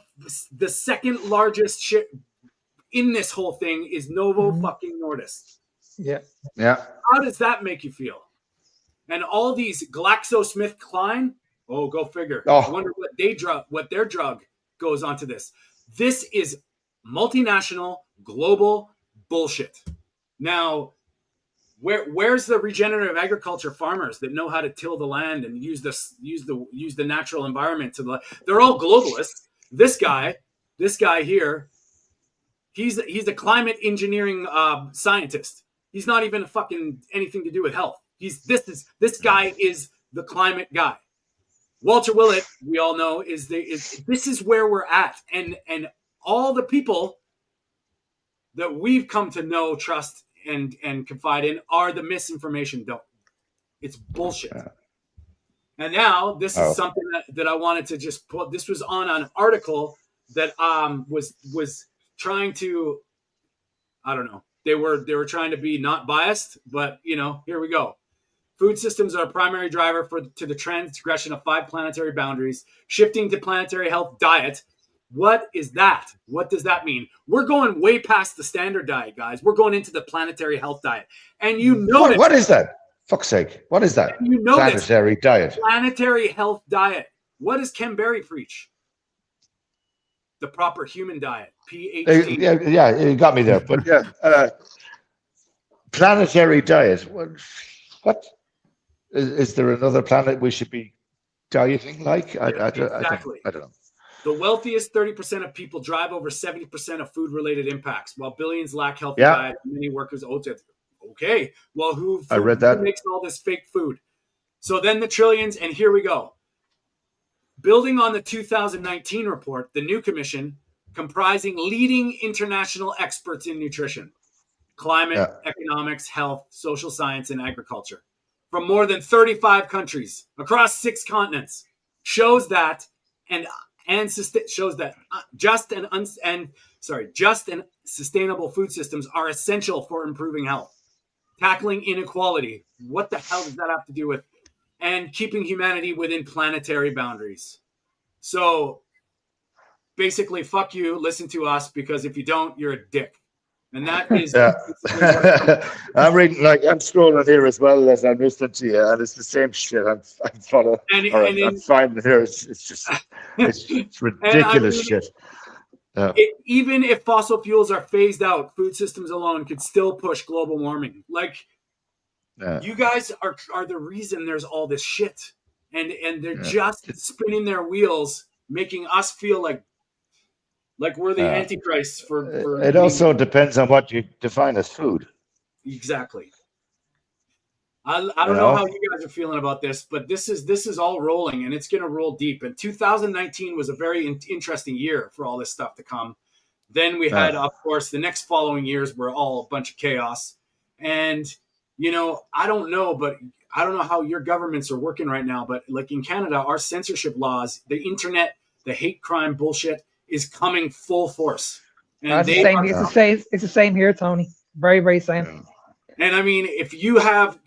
second largest share in this whole thing is Novo fucking Nordisk. Yeah. How does that make you feel? And all these GlaxoSmithKline, oh, go figure. I wonder what their drug goes onto this. This is multinational, global bullshit. Now, Where's the regenerative agriculture farmers that know how to till the land and use the natural environment they're all globalists. This guy here, he's a climate engineering scientist. He's not even fucking anything to do with health. This guy is the climate guy. Walter Willett, we all know, this is where we're at, and all the people that we've come to know, trust, and confide in are the misinformation. It's bullshit. And now this is something that I wanted to just put. This was on an article that was trying to, I don't know. They were trying to be not biased, but here we go. Food systems are a primary driver to the transgression of 5 planetary boundaries, shifting to planetary health diet. What is that? What does that mean? We're going way past the standard diet, guys. We're going into the planetary health diet. And what is that? Fuck's sake. What is that? Planetary diet. Planetary health diet. What does Ken Berry preach? The proper human diet. PhD. Yeah, you got me there. But planetary diet. What? Is there another planet we should be dieting like? Exactly. I don't know. The wealthiest 30% of people drive over 70% of food-related impacts, while billions lack healthy diet. Many workers okay. Well, I read that. Who makes all this fake food? So then the trillions, and here we go. Building on the 2019 report, the new commission, comprising leading international experts in nutrition, climate, economics, health, social science, and agriculture, from more than 35 countries across 6 continents, shows that just and sustainable food systems are essential for improving health, tackling inequality. What the hell does that have to do with? And keeping humanity within planetary boundaries. So basically, fuck you, listen to us, because if you don't, you're a dick. And that is I'm reading, I'm scrolling here as well as I'm listening to you, and it's the same shit. I'm following. I'm finding here. It's ridiculous shit. Even if fossil fuels are phased out, food systems alone could still push global warming. You guys are the reason there's all this shit, and they're just spinning their wheels, making us feel like we're the Antichrist for it also depends on what you define as food. Exactly. I don't know how you guys are feeling about this, but this is all rolling, and it's going to roll deep. And 2019 was a very interesting year for all this stuff to come. Then we had, of course, the next following years were all a bunch of chaos. And, I don't know, but I don't know how your governments are working right now, but like in Canada, our censorship laws, the internet, the hate crime bullshit is coming full force. And it's the same here, Tony. Very, very same. And I mean,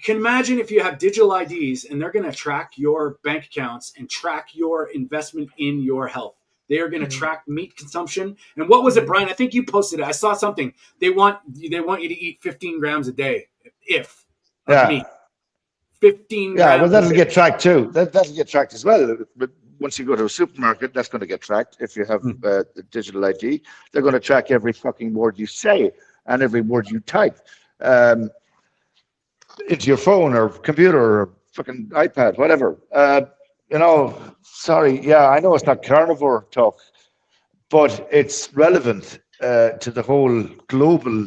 imagine if you have digital IDs and they're going to track your bank accounts and track your investment in your health. They are going to track meat consumption. And what was it, Brian? I think you posted it. I saw something. They want you to eat 15 grams a day, meat. 15 grams. Yeah, well, that'll get tracked too. That'll get tracked as well. But once you go to a supermarket, that's going to get tracked. If you have the digital ID, they're going to track every fucking word you say and every word you type into your phone or computer or fucking iPad, whatever. Sorry, I know it's not carnivore talk, but it's relevant to the whole global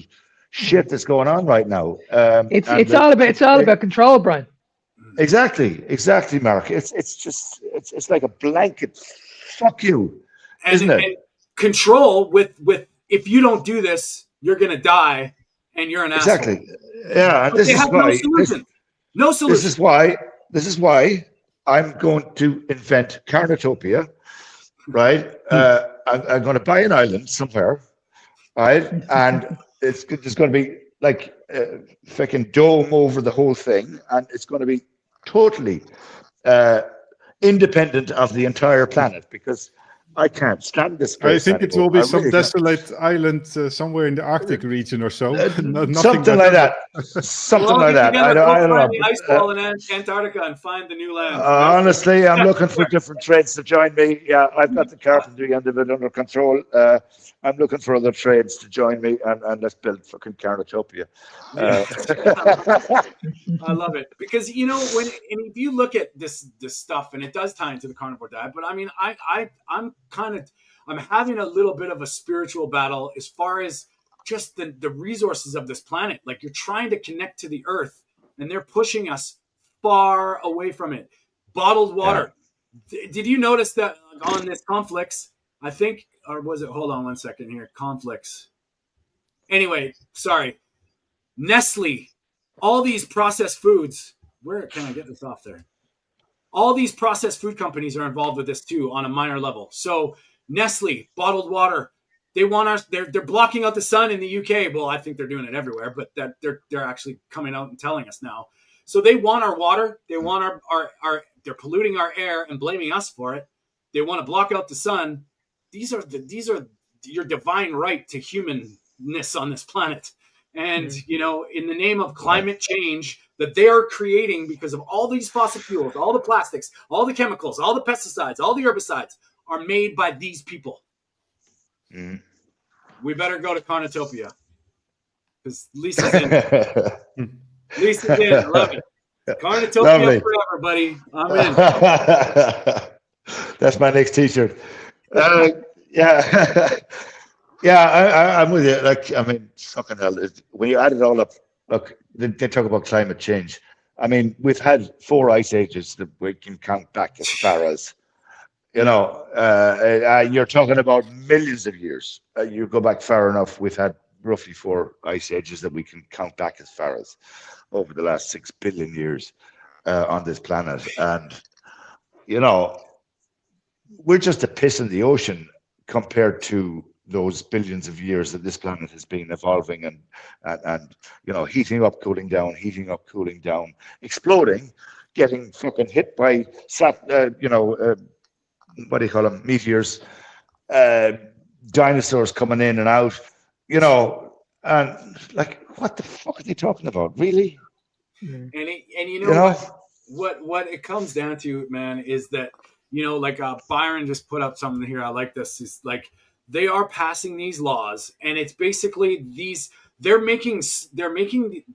shit that's going on right now. It's all about control, Brian. Exactly, Mark. It's like a blanket. Fuck you, isn't it? And control with if you don't do this, you're gonna die, and you're an asshole. Exactly. Yeah, this is why. No solution. This is why I'm going to invent Carnitopia, right? I'm going to buy an island somewhere, right? And there's going to be like a freaking dome over the whole thing, and it's going to be totally independent of the entire planet, because I can't stand this I place think it anymore. will be I some really can't. desolate island somewhere in the Arctic region or so. Nothing Something like that. Something like that. I Go don't find know. the ice wall in Antarctica and find the new land. Honestly, I'm looking for different trades to join me. Yeah, I've got the carpentry end of it under control. I'm looking for other trades to join me, and let's build fucking Carnotopia. I love it because if you look at this stuff, and it does tie into the carnivore diet, but I mean, I'm having a little bit of a spiritual battle as far as just the resources of this planet. Like, you're trying to connect to the earth, and they're pushing us far away from it. Bottled water. Yeah. Did you notice that on this conflicts? I think, or was it? Hold on one second here. Conflicts. Anyway, sorry. Nestle, all these processed foods. Where can I get this off there? All these processed food companies are involved with this too on a minor level. So Nestle, bottled water, they want they're blocking out the sun in the UK. Well, I think they're doing it everywhere, but that they're actually coming out and telling us now. So they want our water. They want our they're polluting our air and blaming us for it. They want to block out the sun. These are your divine right to humanness on this planet. And, in the name of climate change that they are creating because of all these fossil fuels, all the plastics, all the chemicals, all the pesticides, all the herbicides are made by these people. Mm. We better go to Carnotopia because Lisa's in. Lisa's in. I love it. Carnotopia forever, buddy. I'm in. That's my next t-shirt. Yeah. Yeah, I'm with you. Like, I mean, fucking hell. When you add it all up, look, they talk about climate change. I mean, we've had 4 ice ages that we can count back as far as, you're talking about millions of years. You go back far enough, we've had roughly 4 ice ages that we can count back as far as over the last 6 billion years on this planet. And, we're just a piss in the ocean compared to those billions of years that this planet has been evolving and heating up, cooling down, exploding, getting fucking hit by what do you call them, meteors, dinosaurs coming in and out, and like, what the fuck are they talking about, really? And what it comes down to, man, is that like Byron just put up something here. I like this. Is like, they are passing these laws, and it's basically they're making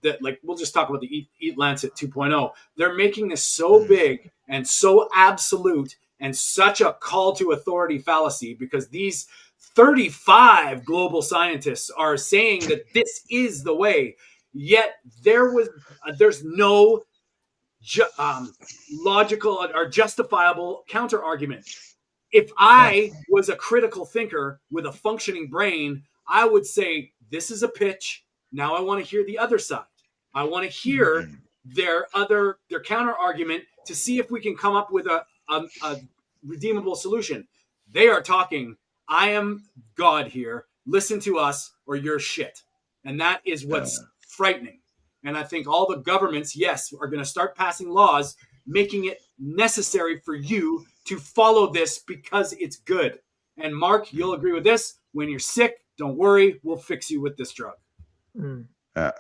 that, like, we'll just talk about the EAT-Lancet 2.0. They're making this so big and so absolute and such a call to authority fallacy, because these 35 global scientists are saying that this is the way, yet there's no logical or justifiable counter argument. If I was a critical thinker with a functioning brain, I would say, this is a pitch. Now I want to hear the other side. I want to hear their counter argument to see if we can come up with a redeemable solution. They are talking, I am God here. Listen to us or you're shit. And that is what's frightening. And I think all the governments, yes, are going to start passing laws making it necessary for you to follow this because it's good. And Mark, you'll agree with this. When you're sick, don't worry. We'll fix you with this drug. Yeah,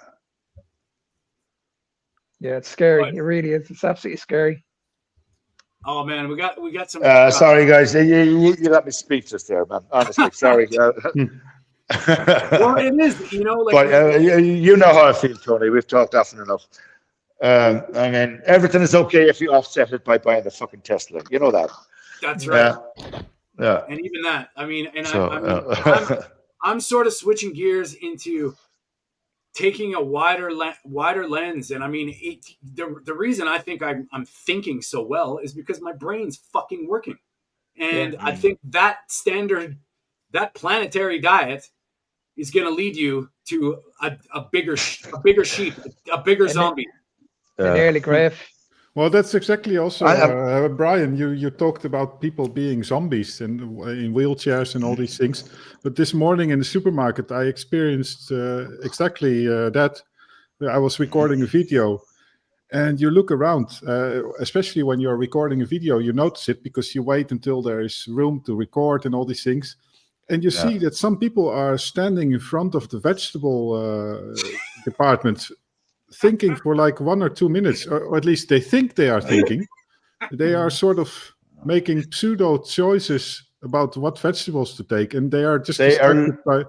it's scary. It really is. It's absolutely scary. Oh man, we got some. Sorry guys, you got me speechless there, man. Honestly, sorry. Well, it is, But you know how I feel, Tony. We've talked often enough. I mean, everything is okay if you offset it by buying the fucking Tesla. You know that. That's right. Yeah. And even that, I mean, and so, I'm sort of switching gears into taking a wider lens. And I mean, the reason I think I'm thinking so well is because my brain's fucking working. And I think that planetary diet is going to lead you to a bigger sheep, a bigger zombie. An early grave. Well, that's exactly also, Brian, you talked about people being zombies and in wheelchairs and all these things. But this morning in the supermarket, I experienced exactly that. I was recording a video And you look around, especially when you're recording a video, you notice it because you wait until there is room to record and all these things. And you see that some people are standing in front of the vegetable department thinking for like 1 or 2 minutes, or at least they think they are thinking. They are sort of making pseudo choices about what vegetables to take, and they are just distracted by...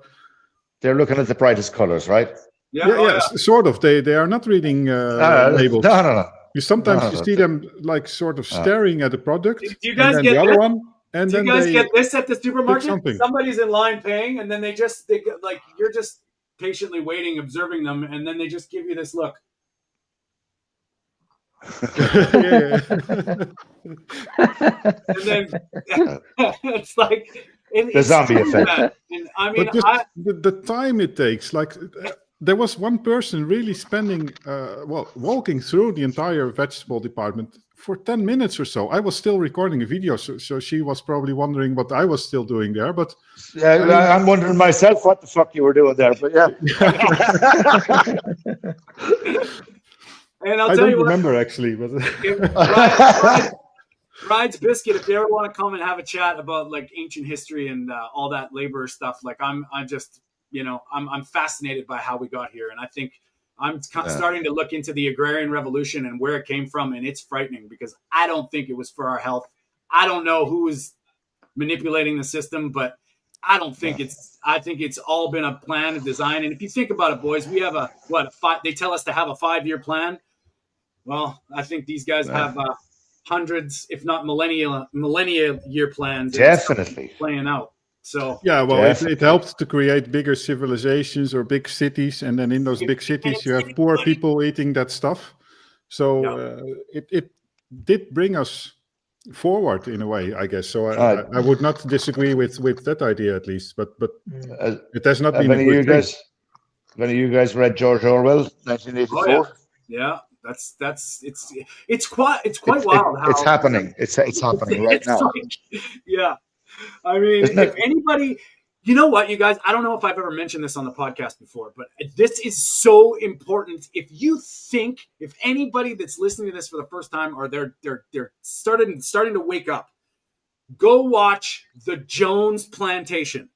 They're looking at the brightest colors, right? Yeah, sort of. They are not reading labels. No. Sometimes you see them like sort of staring at the product. Do you guys get the this? other one? And do you guys get this at the supermarket? Something. Somebody's in line paying, and then they like you're just patiently waiting, observing them, and then they just give you this look. Yeah. And then it's like the zombie effect. And I mean, the time it takes, like there was one person really spending, walking through the entire vegetable department for 10 minutes or so. I was still recording a video, so she was probably wondering what I was still doing there. But I'm wondering myself what the fuck you were doing there. But yeah. And I don't remember actually, but Bride's Biscuit, if you ever want to come and have a chat about like ancient history and all that labor stuff, like I'm just, I'm fascinated by how we got here. And I think I'm starting to look into the agrarian revolution and where it came from. And it's frightening because I don't think it was for our health. I don't know who is manipulating the system, but I don't think I think it's all been a plan, a design. And if you think about it, boys, we have they tell us to have a 5-year plan. Well, I think these guys have hundreds, if not millennia year plans. Definitely playing out. So it helped to create bigger civilizations or big cities, and then in those big cities you have poor people eating that stuff. So it did bring us forward in a way, I guess. So I would not disagree with that idea, at least. But it has not been a good thing. Any of you guys read George Orwell, 1984? Oh, yeah. It's quite wild. It's happening. It's happening right now. Yeah, I mean, if anybody, you know what, you guys, I don't know if I've ever mentioned this on the podcast before, but this is so important. If anybody that's listening to this for the first time, or they're starting to wake up, go watch The Jones Plantation.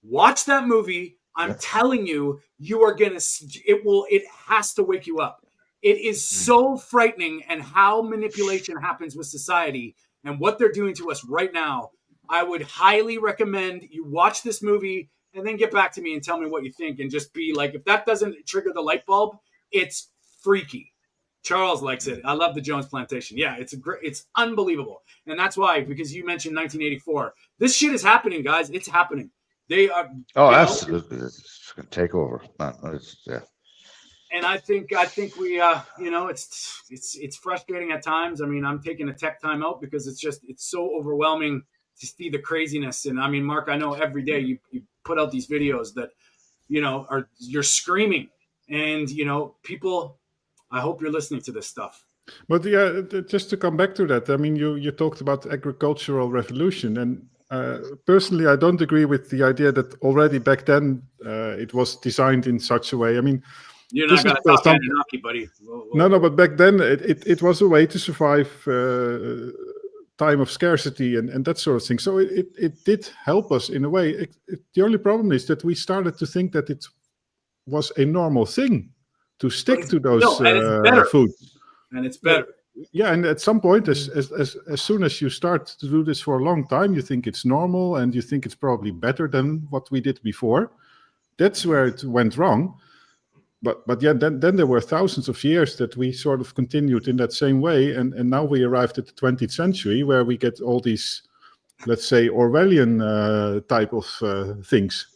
Watch that movie. I'm telling you, it has to wake you up. It is so frightening, and how manipulation happens with society and what they're doing to us right now. I would highly recommend you watch this movie and then get back to me and tell me what you think, and just be like, if that doesn't trigger the light bulb, it's freaky. Charles likes it. I love The Jones Plantation. Yeah, it's unbelievable. And that's why, because you mentioned 1984. This shit is happening, guys. It's happening. They are. Oh, absolutely. It's going to take over. And I think we, it's frustrating at times. I mean, I'm taking a tech time out because it's so overwhelming to see the craziness. And I mean, Mark, I know every day you put out these videos that, you're screaming, and, people, I hope you're listening to this stuff. But yeah, just to come back to that, I mean, you talked about agricultural revolution, and personally, I don't agree with the idea that already back then it was designed in such a way. I mean, you're not going to talk Anunnaki, buddy. Whoa. No, but back then it was a way to survive time of scarcity and that sort of thing. So it did help us in a way. The only problem is that we started to think that it was a normal thing to stick to those foods. And it's better. Yeah, and at some point, as soon as you start to do this for a long time, you think it's normal and you think it's probably better than what we did before. That's where it went wrong. But yeah, then there were thousands of years that we sort of continued in that same way. And now we arrived at the 20th century where we get all these, let's say, Orwellian type of things.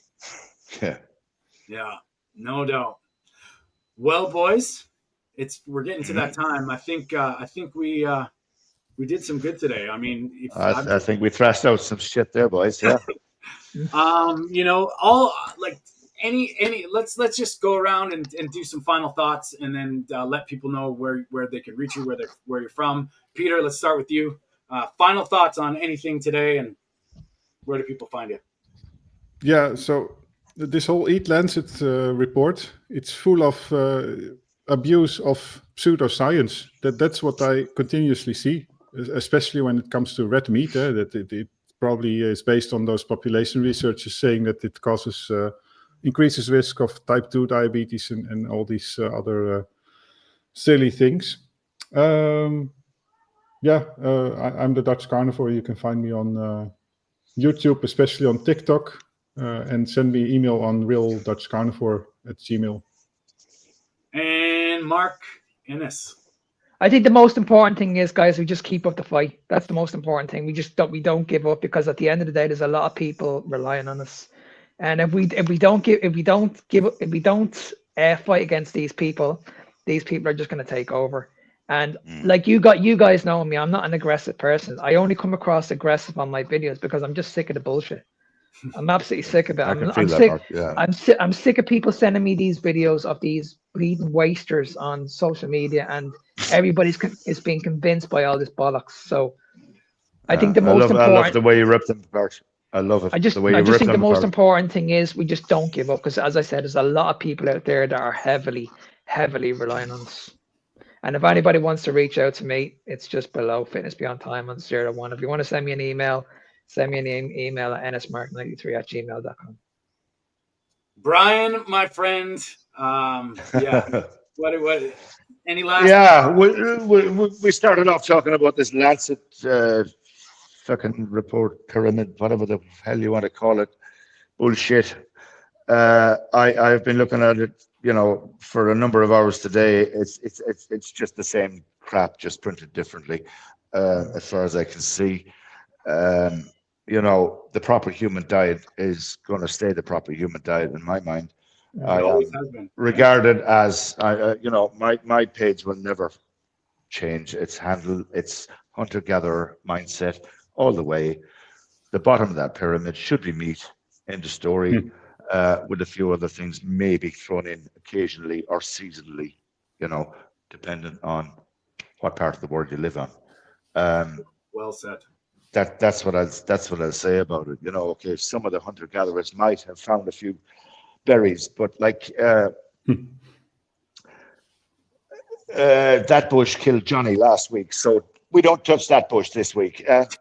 Yeah, no doubt. Well, boys, we're getting to that time. I think we did some good today. I mean, I think we thrashed out some shit there, boys. Yeah. All like. Let's just go around and do some final thoughts, and then let people know where they can reach you, where you're from. Peter, let's start with you. Final thoughts on anything today, and where do people find you? Yeah, so this whole EAT-Lancet report, it's full of abuse of pseudoscience. That's what I continuously see, especially when it comes to red meat. That it probably is based on those population researchers saying that it causes increases risk of type 2 diabetes and all these other silly things. I'm the Dutch Carnivore. You can find me on YouTube, especially on TikTok, and send me email on realdutchcarnivore@gmail.com. And Mark Ennis. I think the most important thing is, guys, we just keep up the fight. That's the most important thing. We don't give up, because at the end of the day, there's a lot of people relying on us. And if we don't fight against these people are just going to take over. And like you guys know me, I'm not an aggressive person. I only come across aggressive on my videos because I'm just sick of the bullshit. I'm absolutely sick of it. I'm sick of people sending me these videos of these bleeding wasters on social media, and everybody's is being convinced by all this bollocks. So I think the most important. I love the way you rip them apart. I love it. I just think the most important thing is we just don't give up, because, as I said, there's a lot of people out there that are heavily relying on us. And if anybody wants to reach out to me, it's just below Fitness Beyond Time on 01. If you want to send me an email, send me an email at ennismark93@gmail.com. Brian, my friend, what any last? Yeah, we started off talking about this Lancet fucking report pyramid, whatever the hell you want to call it, bullshit. I've been looking at it, for a number of hours today. It's just the same crap, just printed differently, as far as I can see. The proper human diet is going to stay the proper human diet in my mind. It always has been. Regarded as, my page will never change. It's hunter-gatherer mindset all the way. The bottom of that pyramid should be meat, end of story, with a few other things maybe thrown in occasionally or seasonally, dependent on what part of the world you live on. Well said. That's what I'll say about it. Okay, some of the hunter-gatherers might have found a few berries, but that bush killed Johnny last week, so we don't touch that bush this week. It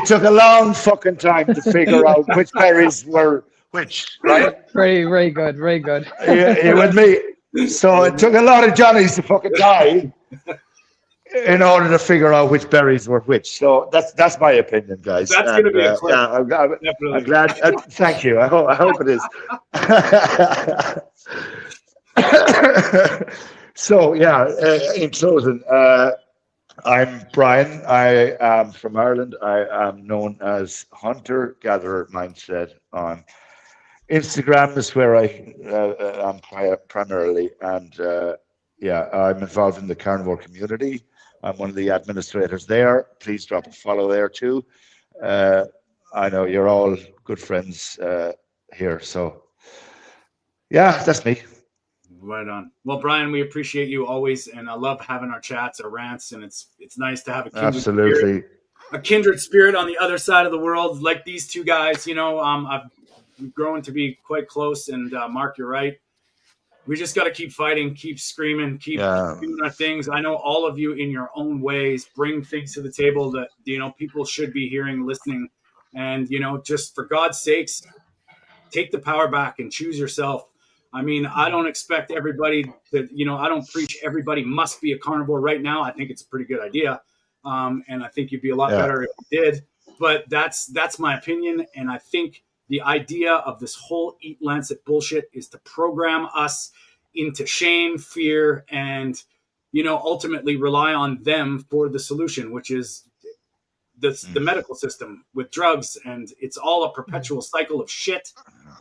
took a long fucking time to figure out which berries were which, right? Very good. You with me? So it took a lot of Johnnies to fucking die in order to figure out which berries were which. So that's my opinion, guys. That's going to be a clip. I'm glad. Thank you. I hope it is. So in closing, I'm Brian. I am from Ireland. I am known as Hunter Gatherer Mindset on Instagram. Is where I am primarily, and I'm involved in the carnivore community. I'm one of the administrators there. Please drop a follow there too. I know you're all good friends here, so that's me. Right on. Well, Brian, we appreciate you always, and I love having our chats, our rants, and it's nice to have a kindred spirit on the other side of the world, like these two guys. We've grown to be quite close, and Mark, you're right. We just got to keep fighting, keep screaming, keep doing our things. I know all of you in your own ways bring things to the table that people should be hearing, listening, and just for God's sakes, take the power back and choose yourself. I mean, I don't expect everybody to, I don't preach everybody must be a carnivore right now. I think it's a pretty good idea. And I think you'd be a lot better if you did. But that's my opinion. And I think the idea of this whole EAT-Lancet bullshit is to program us into shame, fear, and, ultimately rely on them for the solution, which is the medical system with drugs. And it's all a perpetual cycle of shit.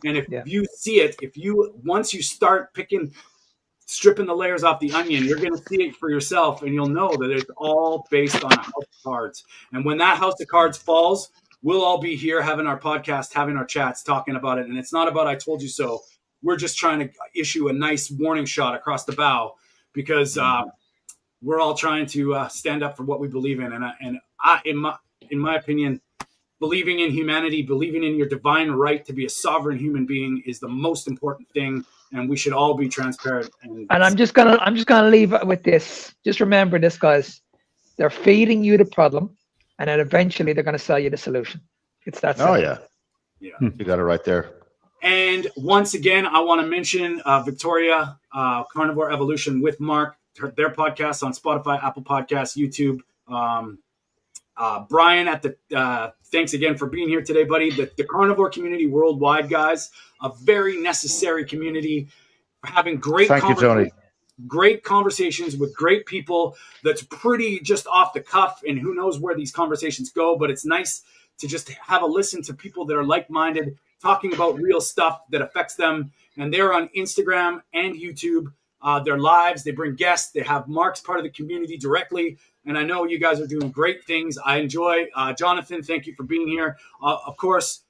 And if you see it, once you start stripping the layers off the onion, you're going to see it for yourself, and you'll know that it's all based on a house of cards. And when that house of cards falls, we'll all be here having our podcast, having our chats, talking about it. And it's not about I told you so. We're just trying to issue a nice warning shot across the bow, because we're all trying to stand up for what we believe in. And in my opinion, believing in humanity, believing in your divine right to be a sovereign human being is the most important thing and we should all be transparent. And I'm just gonna leave it with this. Just remember this, guys. They're feeding you the problem, and then eventually they're gonna sell you the solution. It's that simple. Oh yeah. You got it right there. And once again, I want to mention Victoria, Carnivore Evolution with Mark, their podcast on Spotify, Apple Podcasts, YouTube. Brian at the thanks again for being here today, buddy. The carnivore community worldwide, guys, a very necessary community. Having great great conversations with great people. That's pretty just off the cuff, and who knows where these conversations go. But it's nice to just have a listen to people that are like-minded, talking about real stuff that affects them. And they're on Instagram and YouTube. Their lives, they bring guests. They have Mark's part of the community directly. And I know you guys are doing great things. I enjoy. Jonathan, thank you for being here. Of course,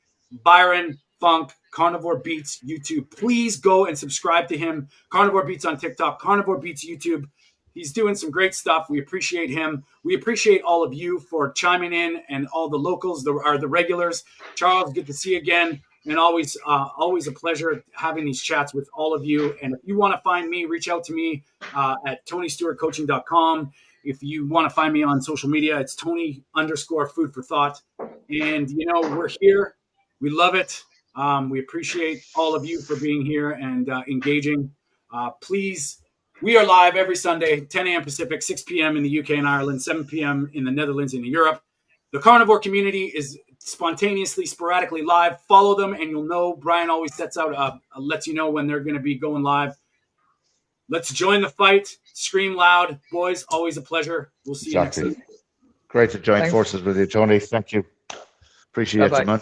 Byron, Funk, Carnivore Beats, YouTube. Please go and subscribe to him. Carnivore Beats on TikTok, Carnivore Beats YouTube. He's doing some great stuff. We appreciate him. We appreciate all of you for chiming in, and all the locals, the regulars. Charles, good to see you again. And always a pleasure having these chats with all of you. And if you want to find me, reach out to me at TonyStewartCoaching.com. If you want to find me on social media, it's Tony_Food for Thought. And, we're here. We love it. We appreciate all of you for being here and engaging. Please, we are live every Sunday, 10 a.m. Pacific, 6 p.m. in the UK and Ireland, 7 p.m. in the Netherlands and in Europe. The carnivore community is spontaneously, sporadically live. Follow them, and you'll know. Brian always sets out, lets you know when they're going to be going live. Let's join the fight. Scream loud. Boys, always a pleasure. We'll see you next time. Great to join forces with you, Tony. Thank you. Appreciate it, man.